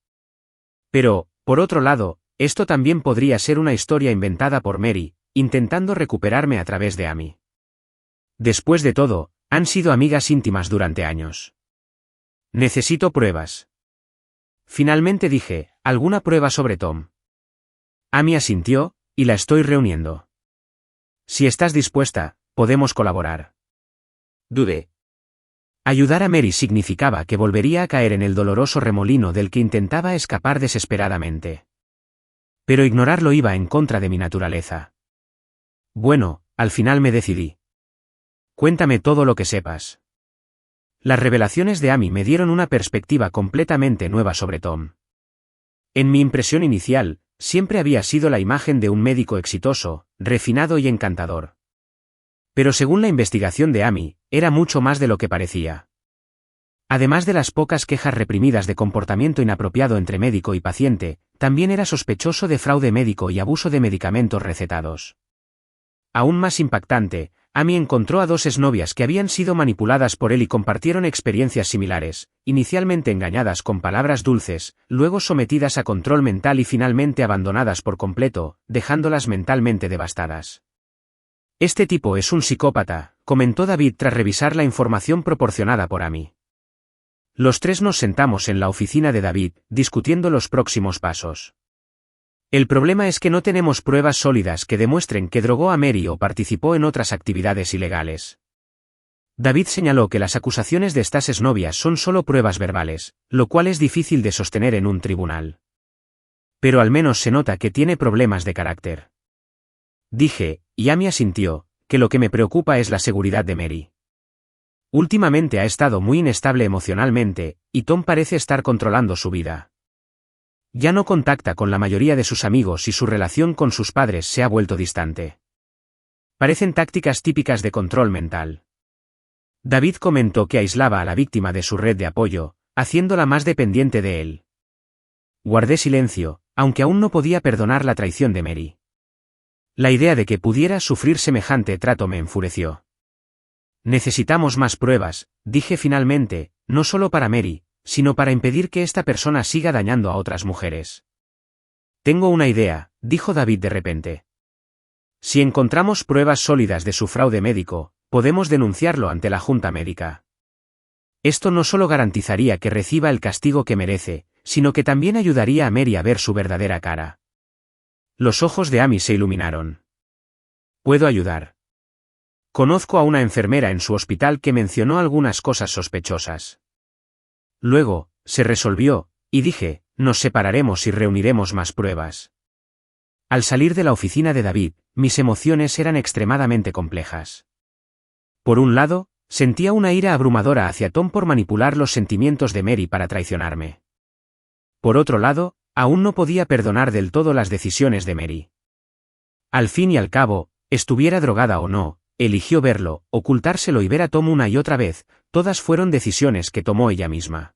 Pero, por otro lado, esto también podría ser una historia inventada por Mary, intentando recuperarme a través de Amy. Después de todo, han sido amigas íntimas durante años. Necesito pruebas. Finalmente dije, ¿alguna prueba sobre Tom? Amy asintió, y la estoy reuniendo. Si estás dispuesta, podemos colaborar. Dudé. Ayudar a Mary significaba que volvería a caer en el doloroso remolino del que intentaba escapar desesperadamente. Pero ignorarlo iba en contra de mi naturaleza. Bueno, al final me decidí. Cuéntame todo lo que sepas. Las revelaciones de Amy me dieron una perspectiva completamente nueva sobre Tom. En mi impresión inicial, siempre había sido la imagen de un médico exitoso, refinado y encantador. Pero según la investigación de Amy, era mucho más de lo que parecía. Además de las pocas quejas reprimidas de comportamiento inapropiado entre médico y paciente, también era sospechoso de fraude médico y abuso de medicamentos recetados. Aún más impactante, Amy encontró a dos exnovias que habían sido manipuladas por él y compartieron experiencias similares, inicialmente engañadas con palabras dulces, luego sometidas a control mental y finalmente abandonadas por completo, dejándolas mentalmente devastadas. Este tipo es un psicópata, comentó David tras revisar la información proporcionada por Amy. Los tres nos sentamos en la oficina de David, discutiendo los próximos pasos. El problema es que no tenemos pruebas sólidas que demuestren que drogó a Mary o participó en otras actividades ilegales. David señaló que las acusaciones de estas exnovias son solo pruebas verbales, lo cual es difícil de sostener en un tribunal. Pero al menos se nota que tiene problemas de carácter. Dije, y Amy asintió, que lo que me preocupa es la seguridad de Mary. Últimamente ha estado muy inestable emocionalmente, y Tom parece estar controlando su vida. Ya no contacta con la mayoría de sus amigos y su relación con sus padres se ha vuelto distante. Parecen tácticas típicas de control mental. David comentó que aislaba a la víctima de su red de apoyo, haciéndola más dependiente de él. Guardé silencio, aunque aún no podía perdonar la traición de Mary. La idea de que pudiera sufrir semejante trato me enfureció. Necesitamos más pruebas, dije finalmente, no solo para Mary, sino para impedir que esta persona siga dañando a otras mujeres. Tengo una idea, dijo David de repente. Si encontramos pruebas sólidas de su fraude médico, podemos denunciarlo ante la Junta Médica. Esto no solo garantizaría que reciba el castigo que merece, sino que también ayudaría a Mary a ver su verdadera cara. Los ojos de Amy se iluminaron. ¿Puedo ayudar? Conozco a una enfermera en su hospital que mencionó algunas cosas sospechosas. Luego, se resolvió, y dije, nos separaremos y reuniremos más pruebas. Al salir de la oficina de David, mis emociones eran extremadamente complejas. Por un lado, sentía una ira abrumadora hacia Tom por manipular los sentimientos de Mary para traicionarme. Por otro lado, aún no podía perdonar del todo las decisiones de Mary. Al fin y al cabo, estuviera drogada o no, eligió verlo, ocultárselo y ver a Tom una y otra vez, todas fueron decisiones que tomó ella misma.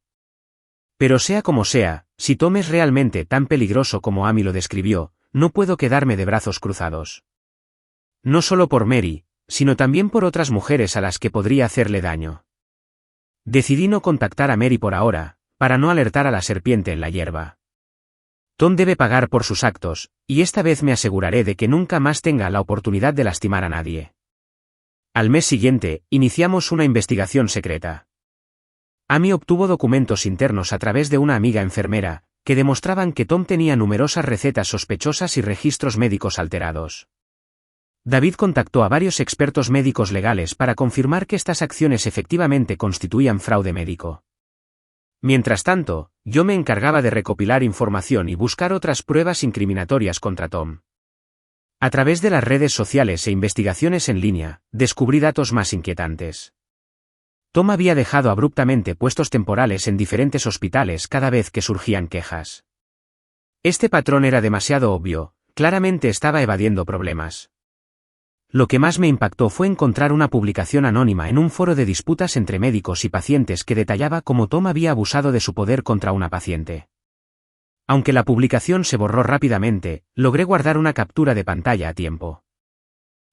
Pero sea como sea, si Tom es realmente tan peligroso como Amy lo describió, no puedo quedarme de brazos cruzados. No solo por Mary, sino también por otras mujeres a las que podría hacerle daño. Decidí no contactar a Mary por ahora, para no alertar a la serpiente en la hierba. Tom debe pagar por sus actos, y esta vez me aseguraré de que nunca más tenga la oportunidad de lastimar a nadie. Al mes siguiente, iniciamos una investigación secreta. Amy obtuvo documentos internos a través de una amiga enfermera, que demostraban que Tom tenía numerosas recetas sospechosas y registros médicos alterados. David contactó a varios expertos médicos legales para confirmar que estas acciones efectivamente constituían fraude médico. Mientras tanto, yo me encargaba de recopilar información y buscar otras pruebas incriminatorias contra Tom. A través de las redes sociales e investigaciones en línea, descubrí datos más inquietantes. Tom había dejado abruptamente puestos temporales en diferentes hospitales cada vez que surgían quejas. Este patrón era demasiado obvio, claramente estaba evadiendo problemas. Lo que más me impactó fue encontrar una publicación anónima en un foro de disputas entre médicos y pacientes que detallaba cómo Tom había abusado de su poder contra una paciente. Aunque la publicación se borró rápidamente, logré guardar una captura de pantalla a tiempo.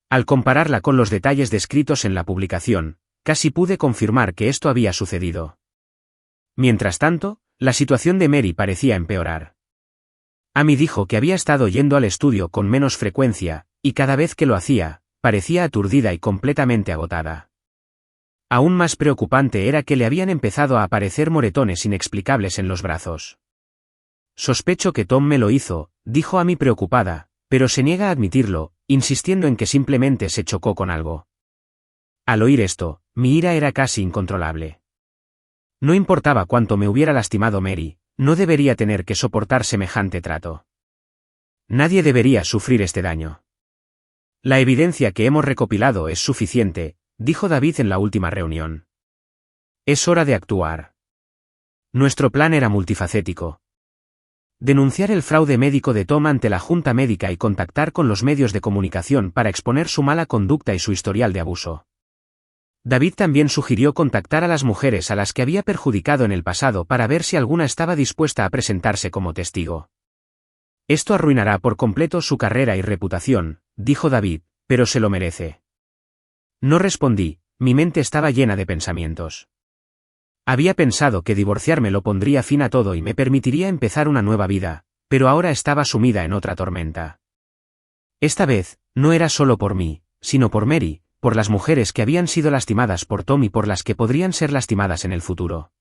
Al compararla con los detalles descritos en la publicación, casi pude confirmar que esto había sucedido. Mientras tanto, la situación de Mary parecía empeorar. Amy dijo que había estado yendo al estudio con menos frecuencia, y cada vez que lo hacía, parecía aturdida y completamente agotada. Aún más preocupante era que le habían empezado a aparecer moretones inexplicables en los brazos. Sospecho que Tom me lo hizo, dijo Amy preocupada, pero se niega a admitirlo, insistiendo en que simplemente se chocó con algo. Al oír esto, mi ira era casi incontrolable. No importaba cuánto me hubiera lastimado Mary, no debería tener que soportar semejante trato. Nadie debería sufrir este daño. La evidencia que hemos recopilado es suficiente, dijo David en la última reunión. Es hora de actuar. Nuestro plan era multifacético. Denunciar el fraude médico de Tom ante la Junta Médica y contactar con los medios de comunicación para exponer su mala conducta y su historial de abuso. David también sugirió contactar a las mujeres a las que había perjudicado en el pasado para ver si alguna estaba dispuesta a presentarse como testigo. Esto arruinará por completo su carrera y reputación, dijo David, pero se lo merece. No respondí, mi mente estaba llena de pensamientos. Había pensado que divorciarme lo pondría fin a todo y me permitiría empezar una nueva vida, pero ahora estaba sumida en otra tormenta. Esta vez, no era solo por mí, sino por Mary, por las mujeres que habían sido lastimadas por Tom y por las que podrían ser lastimadas en el futuro.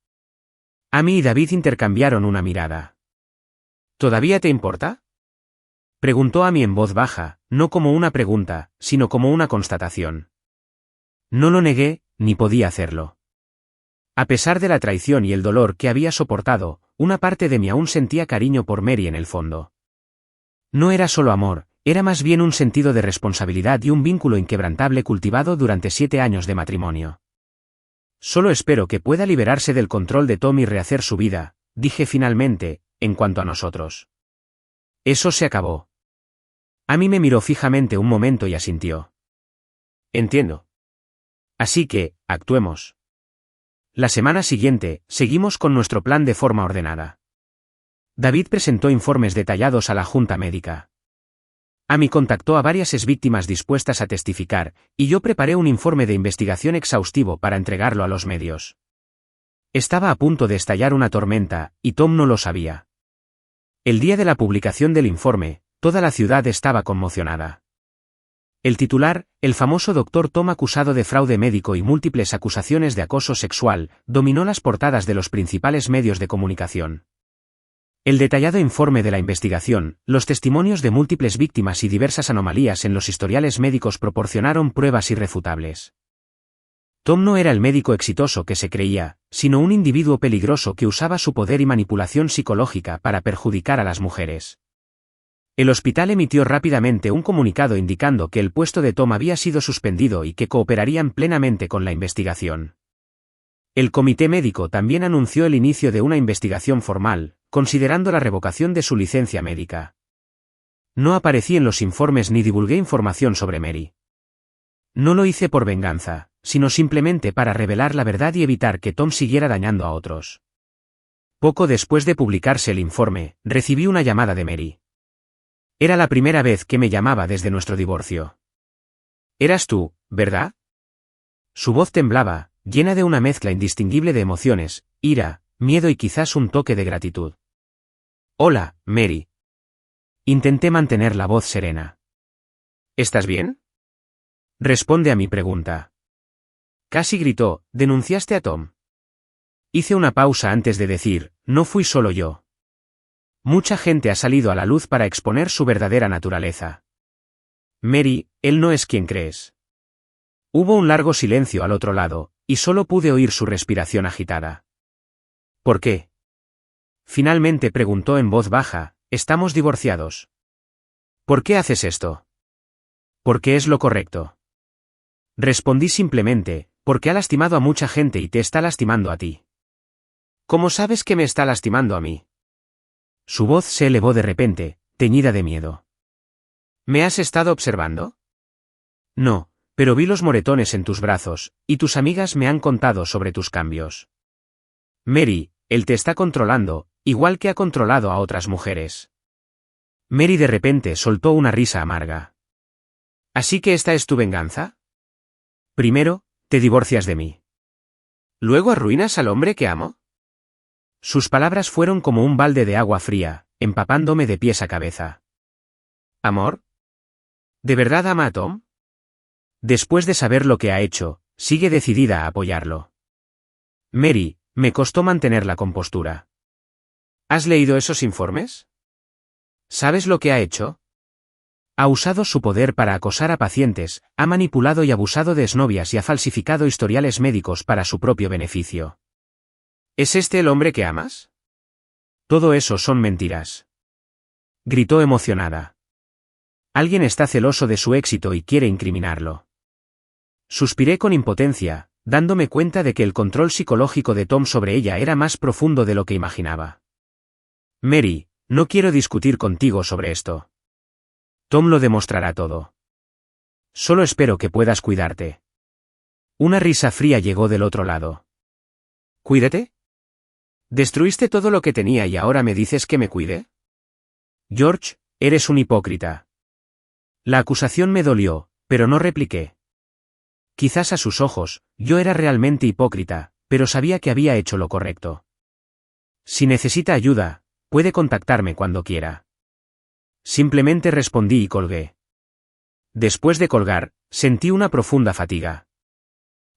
Amy y David intercambiaron una mirada. ¿Todavía te importa?, preguntó Amy en voz baja, no como una pregunta, sino como una constatación. No lo negué, ni podía hacerlo. A pesar de la traición y el dolor que había soportado, una parte de mí aún sentía cariño por Mary en el fondo. No era solo amor, era más bien un sentido de responsabilidad y un vínculo inquebrantable cultivado durante 7 años de matrimonio. Solo espero que pueda liberarse del control de Tom y rehacer su vida, dije finalmente, en cuanto a nosotros. Eso se acabó. Amy me miró fijamente un momento y asintió. Entiendo. Así que, actuemos. La semana siguiente, seguimos con nuestro plan de forma ordenada. David presentó informes detallados a la Junta Médica. Amy contactó a varias exvíctimas dispuestas a testificar, y yo preparé un informe de investigación exhaustivo para entregarlo a los medios. Estaba a punto de estallar una tormenta, y Tom no lo sabía. El día de la publicación del informe, toda la ciudad estaba conmocionada. El titular, el famoso Dr. Tom acusado de fraude médico y múltiples acusaciones de acoso sexual, dominó las portadas de los principales medios de comunicación. El detallado informe de la investigación, los testimonios de múltiples víctimas y diversas anomalías en los historiales médicos proporcionaron pruebas irrefutables. Tom no era el médico exitoso que se creía, sino un individuo peligroso que usaba su poder y manipulación psicológica para perjudicar a las mujeres. El hospital emitió rápidamente un comunicado indicando que el puesto de Tom había sido suspendido y que cooperarían plenamente con la investigación. El comité médico también anunció el inicio de una investigación formal, considerando la revocación de su licencia médica. No aparecí en los informes ni divulgué información sobre Mary. No lo hice por venganza, sino simplemente para revelar la verdad y evitar que Tom siguiera dañando a otros. Poco después de publicarse el informe, recibí una llamada de Mary. Era la primera vez que me llamaba desde nuestro divorcio. «Eras tú, ¿verdad?» Su voz temblaba, llena de una mezcla indistinguible de emociones, ira, miedo y quizás un toque de gratitud. «Hola, Mary». Intenté mantener la voz serena. «¿Estás bien?» Responde a mi pregunta. Casi gritó, «¿Denunciaste a Tom?» Hice una pausa antes de decir, «No fui solo yo. Mucha gente ha salido a la luz para exponer su verdadera naturaleza. Mary, él no es quien crees». Hubo un largo silencio al otro lado, y solo pude oír su respiración agitada. «¿Por qué?» Finalmente preguntó en voz baja, «¿Estamos divorciados?» «¿Por qué haces esto?» «Porque es lo correcto». Respondí simplemente, «Porque ha lastimado a mucha gente y te está lastimando a ti». «¿Cómo sabes que me está lastimando a mí?» Su voz se elevó de repente, teñida de miedo. «¿Me has estado observando?» «No, pero vi los moretones en tus brazos, y tus amigas me han contado sobre tus cambios». «Mary, él te está controlando, igual que ha controlado a otras mujeres». Mary de repente soltó una risa amarga. «¿Así que esta es tu venganza? Primero, te divorcias de mí. ¿Luego arruinas al hombre que amo?» Sus palabras fueron como un balde de agua fría, empapándome de pies a cabeza. ¿Amor? ¿De verdad ama a Tom? Después de saber lo que ha hecho, sigue decidida a apoyarlo. Mary, me costó mantener la compostura. ¿Has leído esos informes? ¿Sabes lo que ha hecho? Ha usado su poder para acosar a pacientes, ha manipulado y abusado de exnovias y ha falsificado historiales médicos para su propio beneficio. ¿Es este el hombre que amas? Todo eso son mentiras. Gritó emocionada. Alguien está celoso de su éxito y quiere incriminarlo. Suspiré con impotencia, dándome cuenta de que el control psicológico de Tom sobre ella era más profundo de lo que imaginaba. Mary, no quiero discutir contigo sobre esto. Tom lo demostrará todo. Solo espero que puedas cuidarte. Una risa fría llegó del otro lado. ¿Cuídate? ¿Destruiste todo lo que tenía y ahora me dices que me cuide? George, eres un hipócrita. La acusación me dolió, pero no repliqué. Quizás a sus ojos, yo era realmente hipócrita, pero sabía que había hecho lo correcto. Si necesita ayuda, puede contactarme cuando quiera. Simplemente respondí y colgué. Después de colgar, sentí una profunda fatiga.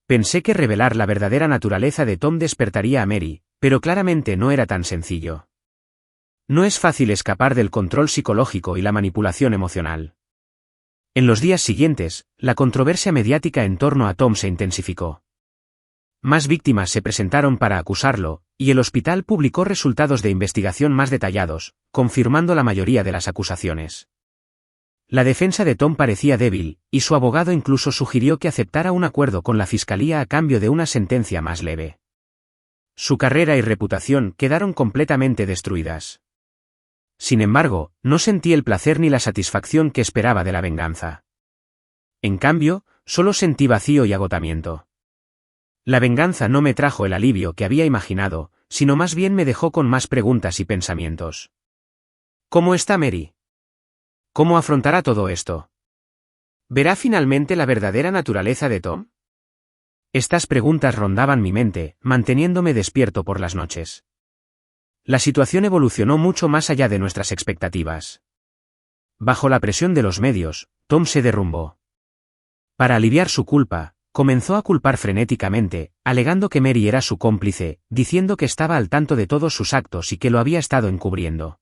Pensé que revelar la verdadera naturaleza de Tom despertaría a Mary, pero claramente no era tan sencillo. No es fácil escapar del control psicológico y la manipulación emocional. En los días siguientes, la controversia mediática en torno a Tom se intensificó. Más víctimas se presentaron para acusarlo, y el hospital publicó resultados de investigación más detallados, confirmando la mayoría de las acusaciones. La defensa de Tom parecía débil, y su abogado incluso sugirió que aceptara un acuerdo con la fiscalía a cambio de una sentencia más leve. Su carrera y reputación quedaron completamente destruidas. Sin embargo, no sentí el placer ni la satisfacción que esperaba de la venganza. En cambio, solo sentí vacío y agotamiento. La venganza no me trajo el alivio que había imaginado, sino más bien me dejó con más preguntas y pensamientos. ¿Cómo está Mary? ¿Cómo afrontará todo esto? ¿Verá finalmente la verdadera naturaleza de Tom? Estas preguntas rondaban mi mente, manteniéndome despierto por las noches. La situación evolucionó mucho más allá de nuestras expectativas. Bajo la presión de los medios, Tom se derrumbó. Para aliviar su culpa, comenzó a culpar frenéticamente, alegando que Mary era su cómplice, diciendo que estaba al tanto de todos sus actos y que lo había estado encubriendo.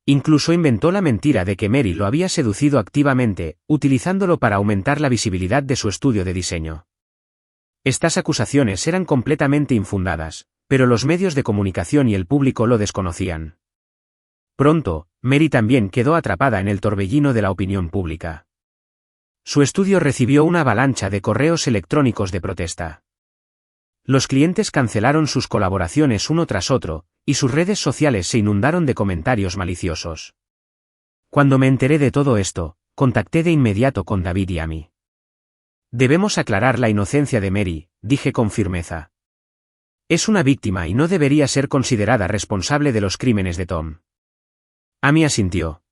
Incluso inventó la mentira de que Mary lo había seducido activamente, utilizándolo para aumentar la visibilidad de su estudio de diseño. Estas acusaciones eran completamente infundadas, pero los medios de comunicación y el público lo desconocían. Pronto, Mary también quedó atrapada en el torbellino de la opinión pública. Su estudio recibió una avalancha de correos electrónicos de protesta. Los clientes cancelaron sus colaboraciones uno tras otro, y sus redes sociales se inundaron de comentarios maliciosos. Cuando me enteré de todo esto, contacté de inmediato con David y Amy. Debemos aclarar la inocencia de Mary, dije con firmeza. Es una víctima y no debería ser considerada responsable de los crímenes de Tom. Amy asintió.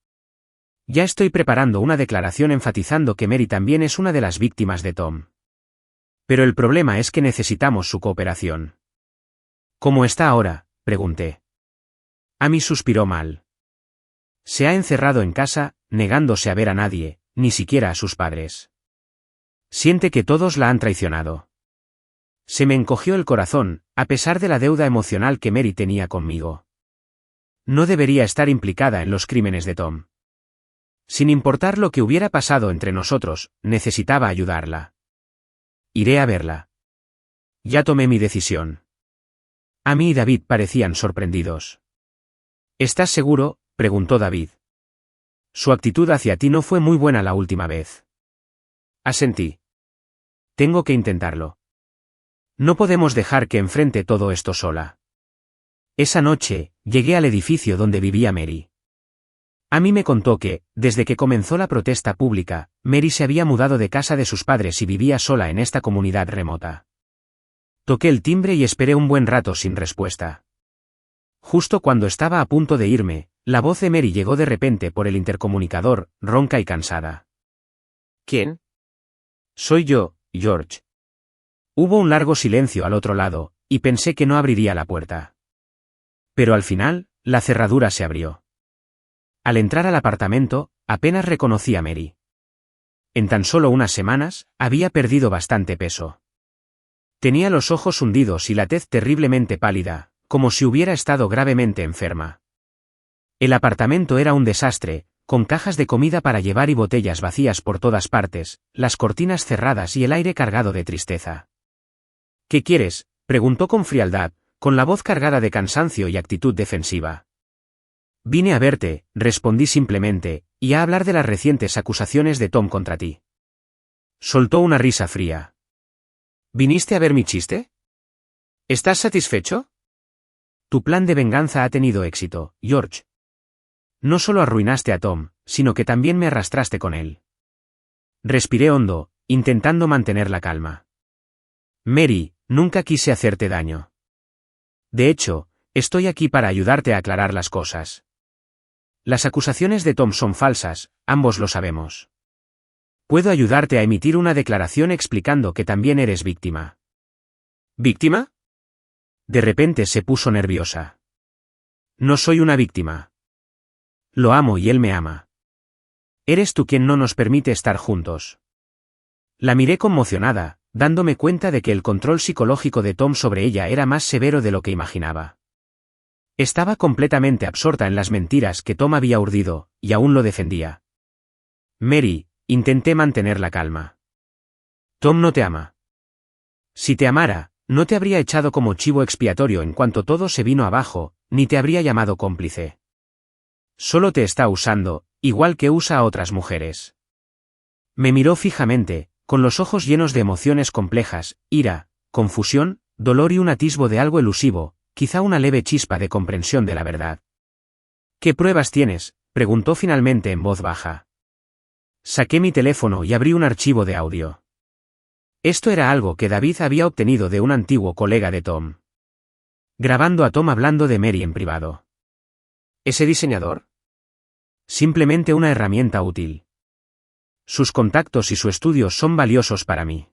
Ya estoy preparando una declaración enfatizando que Mary también es una de las víctimas de Tom. Pero el problema es que necesitamos su cooperación. ¿Cómo está ahora?, pregunté. Amy suspiró mal. Se ha encerrado en casa, negándose a ver a nadie, ni siquiera a sus padres. Siente que todos la han traicionado. Se me encogió el corazón, a pesar de la deuda emocional que Mary tenía conmigo. No debería estar implicada en los crímenes de Tom. Sin importar lo que hubiera pasado entre nosotros, necesitaba ayudarla. Iré a verla. Ya tomé mi decisión. Amy y David parecían sorprendidos. ¿Estás seguro?, preguntó David. Su actitud hacia ti no fue muy buena la última vez. Asentí. Tengo que intentarlo. No podemos dejar que enfrente todo esto sola. Esa noche, llegué al edificio donde vivía Mary. Amy me contó que, desde que comenzó la protesta pública, Mary se había mudado de casa de sus padres y vivía sola en esta comunidad remota. Toqué el timbre y esperé un buen rato sin respuesta. Justo cuando estaba a punto de irme, la voz de Mary llegó de repente por el intercomunicador, ronca y cansada. ¿Quién? Soy yo, George. Hubo un largo silencio al otro lado, y pensé que no abriría la puerta. Pero al final, la cerradura se abrió. Al entrar al apartamento, apenas reconocí a Mary. En tan solo unas semanas, había perdido bastante peso. Tenía los ojos hundidos y la tez terriblemente pálida, como si hubiera estado gravemente enferma. El apartamento era un desastre, con cajas de comida para llevar y botellas vacías por todas partes, las cortinas cerradas y el aire cargado de tristeza. ¿Qué quieres?, preguntó con frialdad, con la voz cargada de cansancio y actitud defensiva. Vine a verte, respondí simplemente, y a hablar de las recientes acusaciones de Tom contra ti. Soltó una risa fría. ¿Viniste a ver mi chiste? ¿Estás satisfecho? Tu plan de venganza ha tenido éxito, George. No solo arruinaste a Tom, sino que también me arrastraste con él. Respiré hondo, intentando mantener la calma. Mary, nunca quise hacerte daño. De hecho, estoy aquí para ayudarte a aclarar las cosas. Las acusaciones de Tom son falsas, ambos lo sabemos. Puedo ayudarte a emitir una declaración explicando que también eres víctima. ¿Víctima? De repente se puso nerviosa. No soy una víctima. Lo amo y él me ama. Eres tú quien no nos permite estar juntos. La miré conmocionada, dándome cuenta de que el control psicológico de Tom sobre ella era más severo de lo que imaginaba. Estaba completamente absorta en las mentiras que Tom había urdido, y aún lo defendía. Mary, intenté mantener la calma. Tom no te ama. Si te amara, no te habría echado como chivo expiatorio en cuanto todo se vino abajo, ni te habría llamado cómplice. Solo te está usando, igual que usa a otras mujeres. Me miró fijamente, con los ojos llenos de emociones complejas, ira, confusión, dolor y un atisbo de algo elusivo, quizá una leve chispa de comprensión de la verdad. ¿Qué pruebas tienes?, preguntó finalmente en voz baja. Saqué mi teléfono y abrí un archivo de audio. Esto era algo que David había obtenido de un antiguo colega de Tom. Grabando a Tom hablando de Mary en privado. ¿Ese diseñador? Simplemente una herramienta útil. Sus contactos y su estudio son valiosos para mí.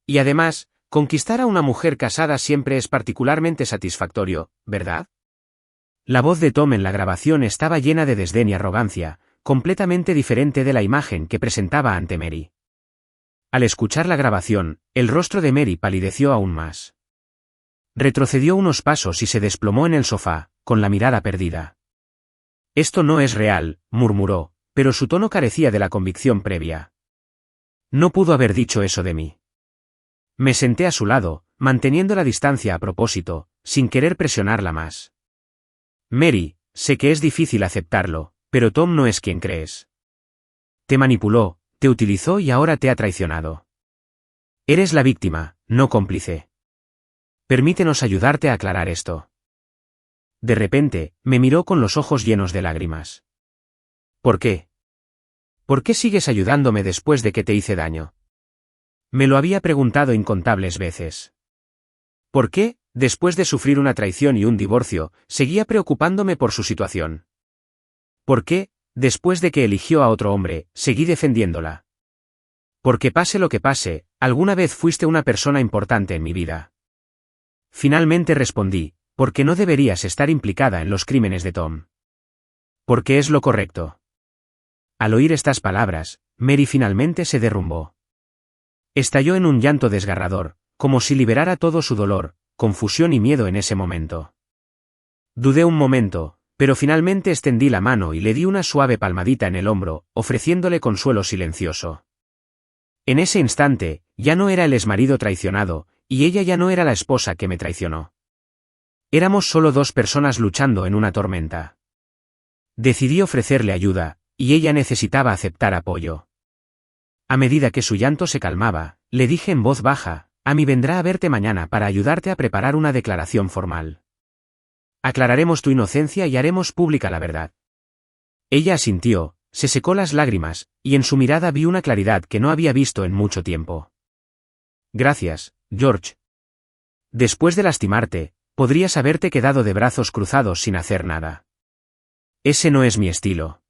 Y además, conquistar a una mujer casada siempre es particularmente satisfactorio, ¿verdad? La voz de Tom en la grabación estaba llena de desdén y arrogancia, completamente diferente de la imagen que presentaba ante Mary. Al escuchar la grabación, el rostro de Mary palideció aún más. Retrocedió unos pasos y se desplomó en el sofá, con la mirada perdida. Esto no es real, murmuró, pero su tono carecía de la convicción previa. No pudo haber dicho eso de mí. Me senté a su lado, manteniendo la distancia a propósito, sin querer presionarla más. Mary, sé que es difícil aceptarlo, pero Tom no es quien crees. Te manipuló, te utilizó y ahora te ha traicionado. Eres la víctima, no cómplice. Permítenos ayudarte a aclarar esto. De repente, me miró con los ojos llenos de lágrimas. ¿Por qué? ¿Por qué sigues ayudándome después de que te hice daño? Me lo había preguntado incontables veces. ¿Por qué, después de sufrir una traición y un divorcio, seguía preocupándome por su situación? ¿Por qué, después de que eligió a otro hombre, seguí defendiéndola? Porque pase lo que pase, alguna vez fuiste una persona importante en mi vida. Finalmente respondí, porque no deberías estar implicada en los crímenes de Tom. Porque es lo correcto. Al oír estas palabras, Mary finalmente se derrumbó. Estalló en un llanto desgarrador, como si liberara todo su dolor, confusión y miedo en ese momento. Dudé un momento, pero finalmente extendí la mano y le di una suave palmadita en el hombro, ofreciéndole consuelo silencioso. En ese instante, ya no era el exmarido traicionado, y ella ya no era la esposa que me traicionó. Éramos solo dos personas luchando en una tormenta. Decidí ofrecerle ayuda, y ella necesitaba aceptar apoyo. A medida que su llanto se calmaba, le dije en voz baja, Amy vendrá a verte mañana para ayudarte a preparar una declaración formal. Aclararemos tu inocencia y haremos pública la verdad. Ella asintió, se secó las lágrimas, y en su mirada vi una claridad que no había visto en mucho tiempo. Gracias, George. Después de lastimarte, podrías haberte quedado de brazos cruzados sin hacer nada. Ese no es mi estilo.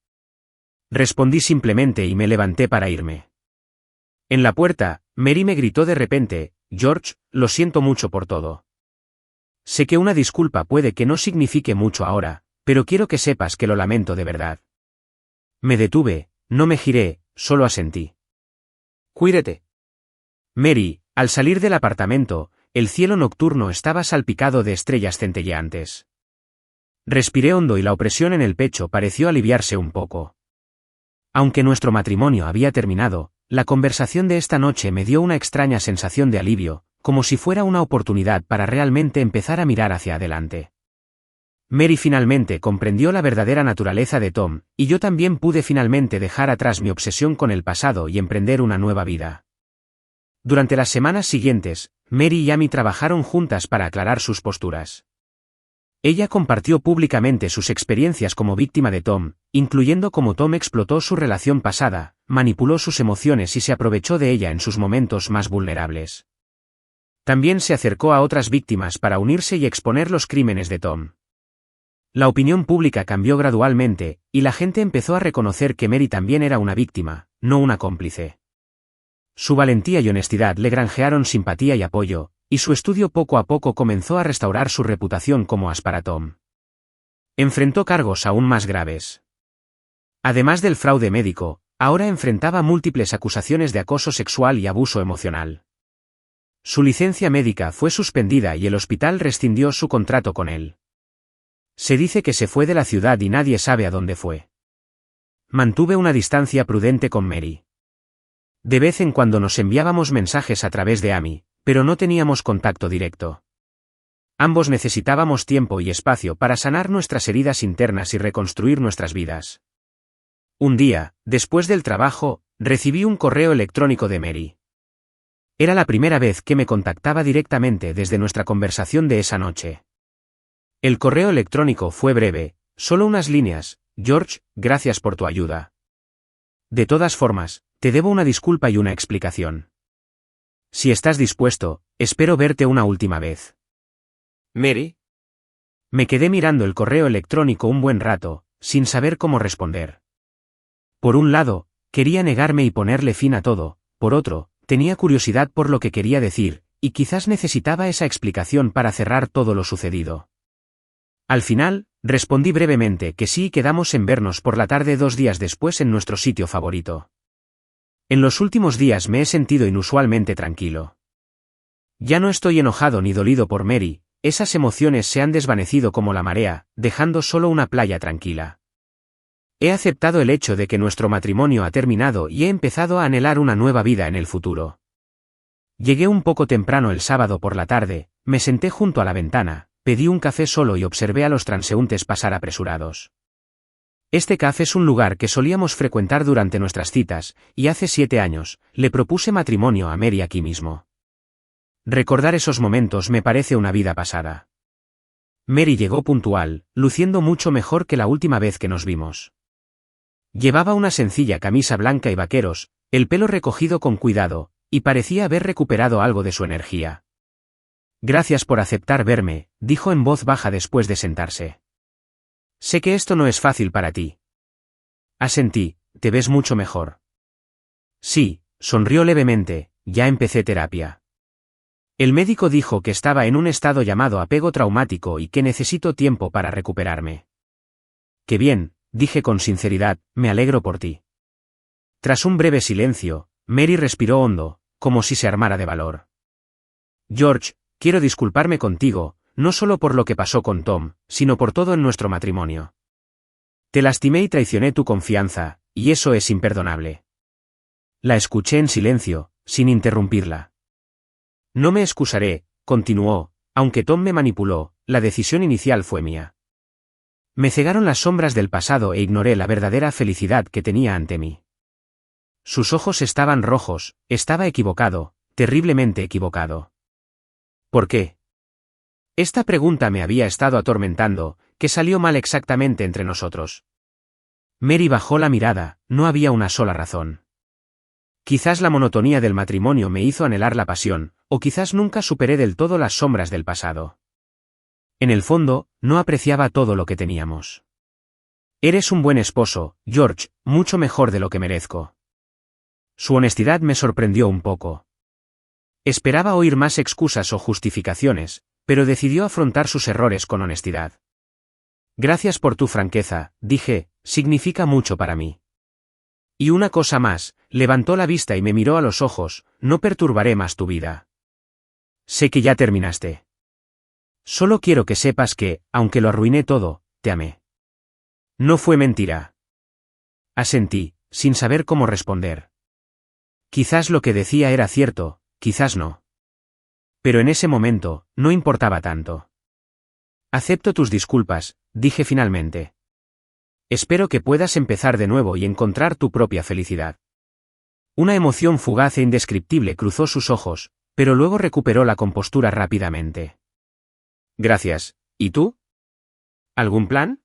Respondí simplemente y me levanté para irme. En la puerta, Mary me gritó de repente, George, lo siento mucho por todo. Sé que una disculpa puede que no signifique mucho ahora, pero quiero que sepas que lo lamento de verdad. Me detuve, no me giré, solo asentí. Cuídate. Mary, al salir del apartamento, el cielo nocturno estaba salpicado de estrellas centelleantes. Respiré hondo y la opresión en el pecho pareció aliviarse un poco. Aunque nuestro matrimonio había terminado, la conversación de esta noche me dio una extraña sensación de alivio, como si fuera una oportunidad para realmente empezar a mirar hacia adelante. Mary finalmente comprendió la verdadera naturaleza de Tom, y yo también pude finalmente dejar atrás mi obsesión con el pasado y emprender una nueva vida. Durante las semanas siguientes, Mary y Amy trabajaron juntas para aclarar sus posturas. Ella compartió públicamente sus experiencias como víctima de Tom, incluyendo cómo Tom explotó su relación pasada, manipuló sus emociones y se aprovechó de ella en sus momentos más vulnerables. También se acercó a otras víctimas para unirse y exponer los crímenes de Tom. La opinión pública cambió gradualmente, y la gente empezó a reconocer que Mary también era una víctima, no una cómplice. Su valentía y honestidad le granjearon simpatía y apoyo, y su estudio poco a poco comenzó a restaurar su reputación como as para Tom. Enfrentó cargos aún más graves. Además del fraude médico, ahora enfrentaba múltiples acusaciones de acoso sexual y abuso emocional. Su licencia médica fue suspendida y el hospital rescindió su contrato con él. Se dice que se fue de la ciudad y nadie sabe a dónde fue. Mantuve una distancia prudente con Mary. De vez en cuando nos enviábamos mensajes a través de Amy, pero no teníamos contacto directo. Ambos necesitábamos tiempo y espacio para sanar nuestras heridas internas y reconstruir nuestras vidas. Un día, después del trabajo, recibí un correo electrónico de Mary. Era la primera vez que me contactaba directamente desde nuestra conversación de esa noche. El correo electrónico fue breve, solo unas líneas, George, gracias por tu ayuda. De todas formas, te debo una disculpa y una explicación. Si estás dispuesto, espero verte una última vez. Mary. Me quedé mirando el correo electrónico un buen rato, sin saber cómo responder. Por un lado, quería negarme y ponerle fin a todo, por otro, tenía curiosidad por lo que quería decir, y quizás necesitaba esa explicación para cerrar todo lo sucedido. Al final, respondí brevemente que sí y quedamos en vernos por la tarde 2 días después en nuestro sitio favorito. En los últimos días me he sentido inusualmente tranquilo. Ya no estoy enojado ni dolido por Mary, esas emociones se han desvanecido como la marea, dejando solo una playa tranquila. He aceptado el hecho de que nuestro matrimonio ha terminado y he empezado a anhelar una nueva vida en el futuro. Llegué un poco temprano el sábado por la tarde, me senté junto a la ventana, pedí un café solo y observé a los transeúntes pasar apresurados. Este café es un lugar que solíamos frecuentar durante nuestras citas, y hace 7 años, le propuse matrimonio a Mary aquí mismo. Recordar esos momentos me parece una vida pasada. Mary llegó puntual, luciendo mucho mejor que la última vez que nos vimos. Llevaba una sencilla camisa blanca y vaqueros, el pelo recogido con cuidado, y parecía haber recuperado algo de su energía. Gracias por aceptar verme, dijo en voz baja después de sentarse. Sé que esto no es fácil para ti. Asentí, te ves mucho mejor. Sí, sonrió levemente, ya empecé terapia. El médico dijo que estaba en un estado llamado apego traumático y que necesito tiempo para recuperarme. Qué bien, dije con sinceridad, me alegro por ti. Tras un breve silencio, Mary respiró hondo, como si se armara de valor. George, quiero disculparme contigo, no solo por lo que pasó con Tom, sino por todo en nuestro matrimonio. Te lastimé y traicioné tu confianza, y eso es imperdonable. La escuché en silencio, sin interrumpirla. No me excusaré, continuó, aunque Tom me manipuló, la decisión inicial fue mía. Me cegaron las sombras del pasado e ignoré la verdadera felicidad que tenía ante mí. Sus ojos estaban rojos, estaba equivocado, terriblemente equivocado. ¿Por qué? Esta pregunta me había estado atormentando, ¿qué salió mal exactamente entre nosotros? Mary bajó la mirada, no había una sola razón. Quizás la monotonía del matrimonio me hizo anhelar la pasión, o quizás nunca superé del todo las sombras del pasado. En el fondo, no apreciaba todo lo que teníamos. Eres un buen esposo, George, mucho mejor de lo que merezco. Su honestidad me sorprendió un poco. Esperaba oír más excusas o justificaciones, pero decidió afrontar sus errores con honestidad. Gracias por tu franqueza, dije, significa mucho para mí. Y una cosa más, levantó la vista y me miró a los ojos, no perturbaré más tu vida. Sé que ya terminaste. Solo quiero que sepas que, aunque lo arruiné todo, te amé. No fue mentira. Asentí, sin saber cómo responder. Quizás lo que decía era cierto, quizás no. Pero en ese momento, no importaba tanto. Acepto tus disculpas, dije finalmente. Espero que puedas empezar de nuevo y encontrar tu propia felicidad. Una emoción fugaz e indescriptible cruzó sus ojos, pero luego recuperó la compostura rápidamente. Gracias, ¿y tú? ¿Algún plan?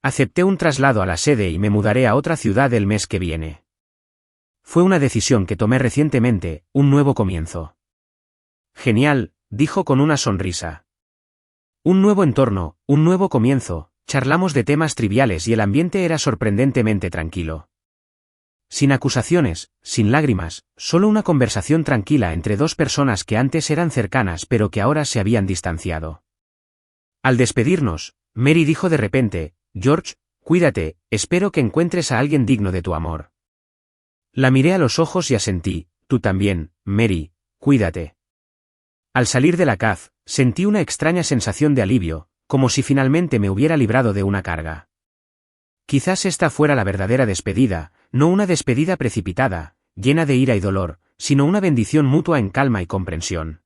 Acepté un traslado a la sede y me mudaré a otra ciudad el mes que viene. Fue una decisión que tomé recientemente, un nuevo comienzo. Genial, dijo con una sonrisa. Un nuevo entorno, un nuevo comienzo, charlamos de temas triviales y el ambiente era sorprendentemente tranquilo. Sin acusaciones, sin lágrimas, solo una conversación tranquila entre dos personas que antes eran cercanas pero que ahora se habían distanciado. Al despedirnos, Mary dijo de repente, George, cuídate, espero que encuentres a alguien digno de tu amor. La miré a los ojos y asentí, tú también, Mary, cuídate. Al salir de la caf, sentí una extraña sensación de alivio, como si finalmente me hubiera librado de una carga. Quizás esta fuera la verdadera despedida, no una despedida precipitada, llena de ira y dolor, sino una bendición mutua en calma y comprensión.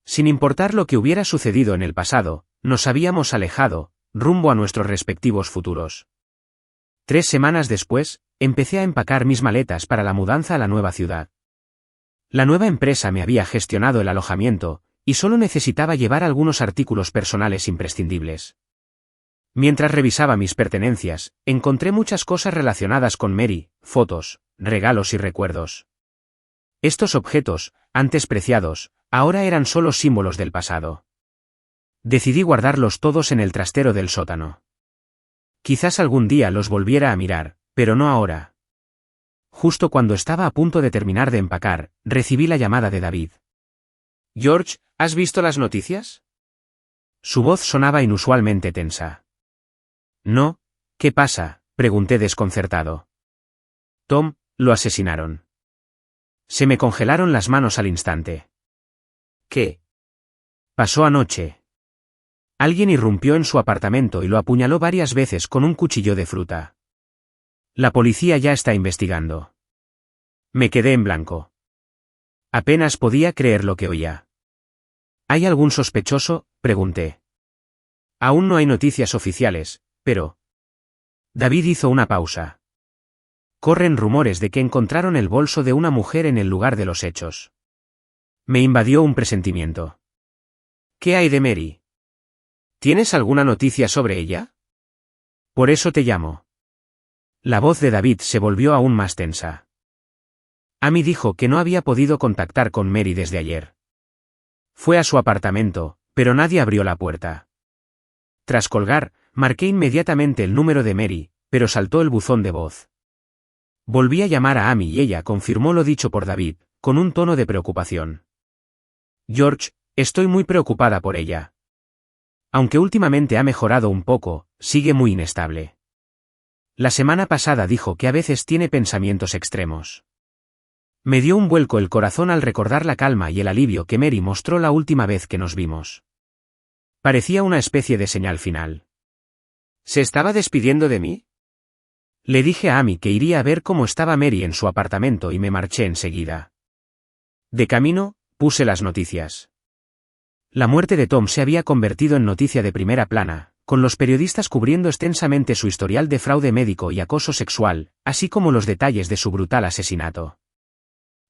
Sin importar lo que hubiera sucedido en el pasado, nos habíamos alejado, rumbo a nuestros respectivos futuros. 3 semanas después, empecé a empacar mis maletas para la mudanza a la nueva ciudad. La nueva empresa me había gestionado el alojamiento, y solo necesitaba llevar algunos artículos personales imprescindibles. Mientras revisaba mis pertenencias, encontré muchas cosas relacionadas con Mary, fotos, regalos y recuerdos. Estos objetos, antes preciados, ahora eran solo símbolos del pasado. Decidí guardarlos todos en el trastero del sótano. Quizás algún día los volviera a mirar, pero no ahora. Justo cuando estaba a punto de terminar de empacar, recibí la llamada de David. George, ¿has visto las noticias? Su voz sonaba inusualmente tensa. No, ¿qué pasa?, pregunté desconcertado. Tom, lo asesinaron. Se me congelaron las manos al instante. ¿Qué pasó anoche? Alguien irrumpió en su apartamento y lo apuñaló varias veces con un cuchillo de fruta. La policía ya está investigando. Me quedé en blanco. Apenas podía creer lo que oía. ¿Hay algún sospechoso?, pregunté. Aún no hay noticias oficiales, pero... David hizo una pausa. Corren rumores de que encontraron el bolso de una mujer en el lugar de los hechos. Me invadió un presentimiento. ¿Qué hay de Mary? ¿Tienes alguna noticia sobre ella? Por eso te llamo. La voz de David se volvió aún más tensa. Amy dijo que no había podido contactar con Mary desde ayer. Fue a su apartamento, pero nadie abrió la puerta. Tras colgar, marqué inmediatamente el número de Mary, pero saltó el buzón de voz. Volví a llamar a Amy y ella confirmó lo dicho por David, con un tono de preocupación. George, estoy muy preocupada por ella. Aunque últimamente ha mejorado un poco, sigue muy inestable. La semana pasada dijo que a veces tiene pensamientos extremos. Me dio un vuelco el corazón al recordar la calma y el alivio que Mary mostró la última vez que nos vimos. Parecía una especie de señal final. ¿Se estaba despidiendo de mí? Le dije a Amy que iría a ver cómo estaba Mary en su apartamento y me marché enseguida. De camino, puse las noticias. La muerte de Tom se había convertido en noticia de primera plana, con los periodistas cubriendo extensamente su historial de fraude médico y acoso sexual, así como los detalles de su brutal asesinato.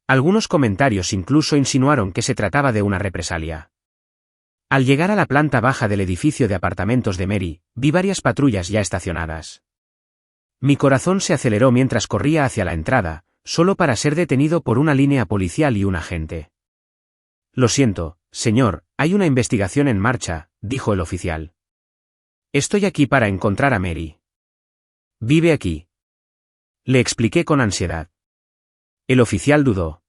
Algunos comentarios incluso insinuaron que se trataba de una represalia. Al llegar a la planta baja del edificio de apartamentos de Mary, vi varias patrullas ya estacionadas. Mi corazón se aceleró mientras corría hacia la entrada, solo para ser detenido por una línea policial y un agente. Lo siento, señor, hay una investigación en marcha, dijo el oficial. Estoy aquí para encontrar a Mary. Vive aquí. Le expliqué con ansiedad. El oficial dudó.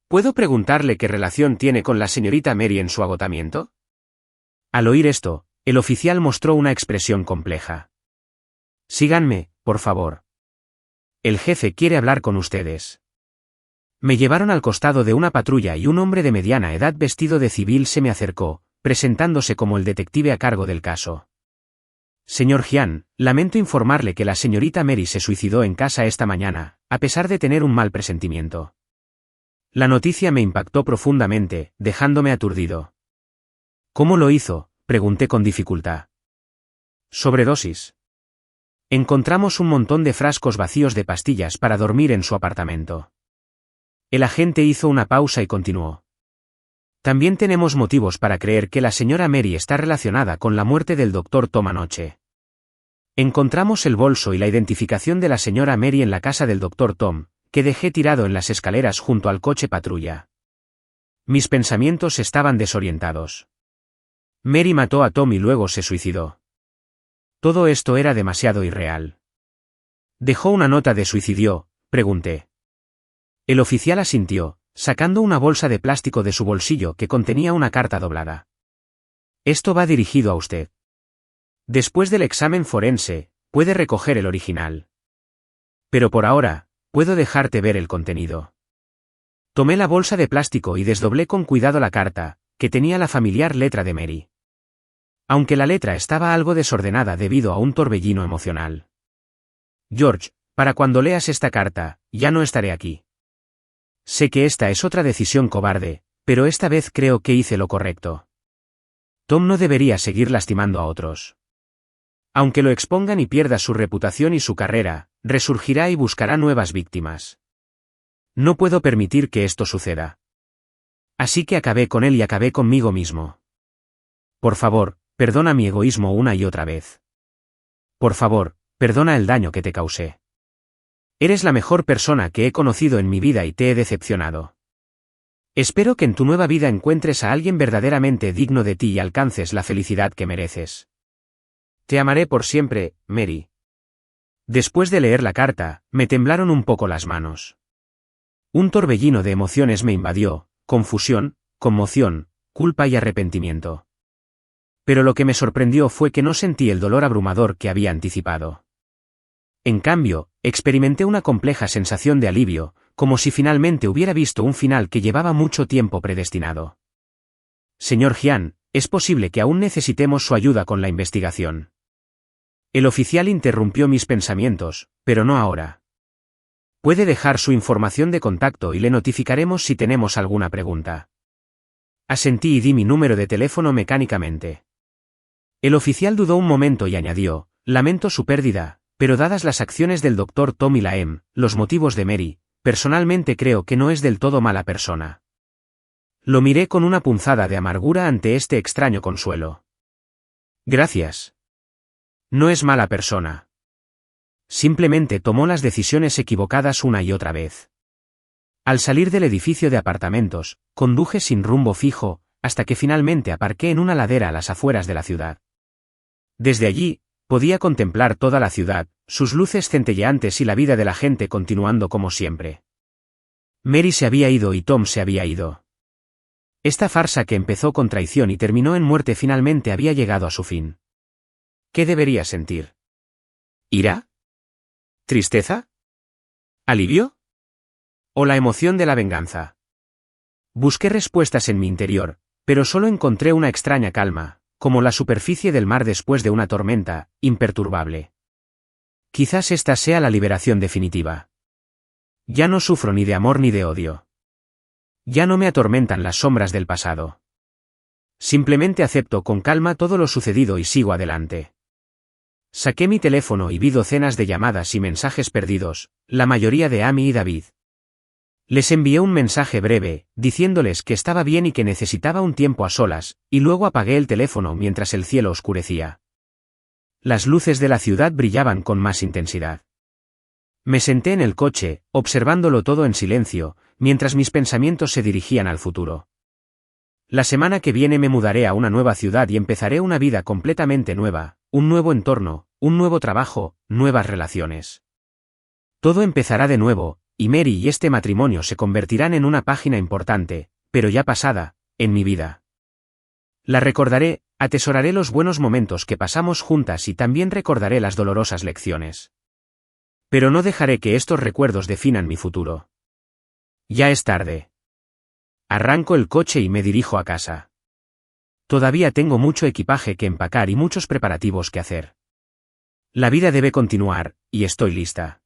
¿Puedo preguntarle qué relación tiene con la señorita Mary en su agotamiento? Al oír esto, el oficial mostró una expresión compleja. Síganme, por favor. El jefe quiere hablar con ustedes. Me llevaron al costado de una patrulla y un hombre de mediana edad vestido de civil se me acercó, presentándose como el detective a cargo del caso. Señor Gian, lamento informarle que la señorita Mary se suicidó en casa esta mañana, a pesar de tener un mal presentimiento. La noticia me impactó profundamente, dejándome aturdido. ¿Cómo lo hizo?, pregunté con dificultad. Sobredosis. Encontramos un montón de frascos vacíos de pastillas para dormir en su apartamento. El agente hizo una pausa y continuó. También tenemos motivos para creer que la señora Mary está relacionada con la muerte del Dr. Tom anoche. Encontramos el bolso y la identificación de la señora Mary en la casa del Dr. Tom, que dejé tirado en las escaleras junto al coche patrulla. Mis pensamientos estaban desorientados. Mary mató a Tom y luego se suicidó. Todo esto era demasiado irreal. ¿Dejó una nota de suicidio?, pregunté. El oficial asintió, sacando una bolsa de plástico de su bolsillo que contenía una carta doblada. Esto va dirigido a usted. Después del examen forense, puede recoger el original. Pero por ahora, puedo dejarte ver el contenido. Tomé la bolsa de plástico y desdoblé con cuidado la carta, que tenía la familiar letra de Mary. Aunque la letra estaba algo desordenada debido a un torbellino emocional. George, para cuando leas esta carta, ya no estaré aquí. Sé que esta es otra decisión cobarde, pero esta vez creo que hice lo correcto. Tom no debería seguir lastimando a otros. Aunque lo expongan y pierda su reputación y su carrera, resurgirá y buscará nuevas víctimas. No puedo permitir que esto suceda. Así que acabé con él y acabé conmigo mismo. Por favor, perdona mi egoísmo una y otra vez. Por favor, perdona el daño que te causé. Eres la mejor persona que he conocido en mi vida y te he decepcionado. Espero que en tu nueva vida encuentres a alguien verdaderamente digno de ti y alcances la felicidad que mereces. Te amaré por siempre, Mary. Después de leer la carta, me temblaron un poco las manos. Un torbellino de emociones me invadió, confusión, conmoción, culpa y arrepentimiento. Pero lo que me sorprendió fue que no sentí el dolor abrumador que había anticipado. En cambio, experimenté una compleja sensación de alivio, como si finalmente hubiera visto un final que llevaba mucho tiempo predestinado. Señor Jian, es posible que aún necesitemos su ayuda con la investigación. El oficial interrumpió mis pensamientos, pero no ahora. Puede dejar su información de contacto y le notificaremos si tenemos alguna pregunta. Asentí y di mi número de teléfono mecánicamente. El oficial dudó un momento y añadió, lamento su pérdida, pero dadas las acciones del Dr. Tommy Laem, los motivos de Mary, personalmente creo que no es del todo mala persona. Lo miré con una punzada de amargura ante este extraño consuelo. Gracias. No es mala persona. Simplemente tomó las decisiones equivocadas una y otra vez. Al salir del edificio de apartamentos, conduje sin rumbo fijo, hasta que finalmente aparqué en una ladera a las afueras de la ciudad. Desde allí, podía contemplar toda la ciudad, sus luces centelleantes y la vida de la gente continuando como siempre. Mary se había ido y Tom se había ido. Esta farsa que empezó con traición y terminó en muerte finalmente había llegado a su fin. ¿Qué debería sentir? ¿Ira? ¿Tristeza? ¿Alivio? ¿O la emoción de la venganza? Busqué respuestas en mi interior, pero solo encontré una extraña calma, como la superficie del mar después de una tormenta, imperturbable. Quizás esta sea la liberación definitiva. Ya no sufro ni de amor ni de odio. Ya no me atormentan las sombras del pasado. Simplemente acepto con calma todo lo sucedido y sigo adelante. Saqué mi teléfono y vi docenas de llamadas y mensajes perdidos, la mayoría de Amy y David. Les envié un mensaje breve, diciéndoles que estaba bien y que necesitaba un tiempo a solas, y luego apagué el teléfono mientras el cielo oscurecía. Las luces de la ciudad brillaban con más intensidad. Me senté en el coche, observándolo todo en silencio, mientras mis pensamientos se dirigían al futuro. La semana que viene me mudaré a una nueva ciudad y empezaré una vida completamente nueva, un nuevo entorno, un nuevo trabajo, nuevas relaciones. Todo empezará de nuevo, y Mary y este matrimonio se convertirán en una página importante, pero ya pasada, en mi vida. La recordaré, atesoraré los buenos momentos que pasamos juntas y también recordaré las dolorosas lecciones. Pero no dejaré que estos recuerdos definan mi futuro. Ya es tarde. Arranco el coche y me dirijo a casa. Todavía tengo mucho equipaje que empacar y muchos preparativos que hacer. La vida debe continuar, y estoy lista.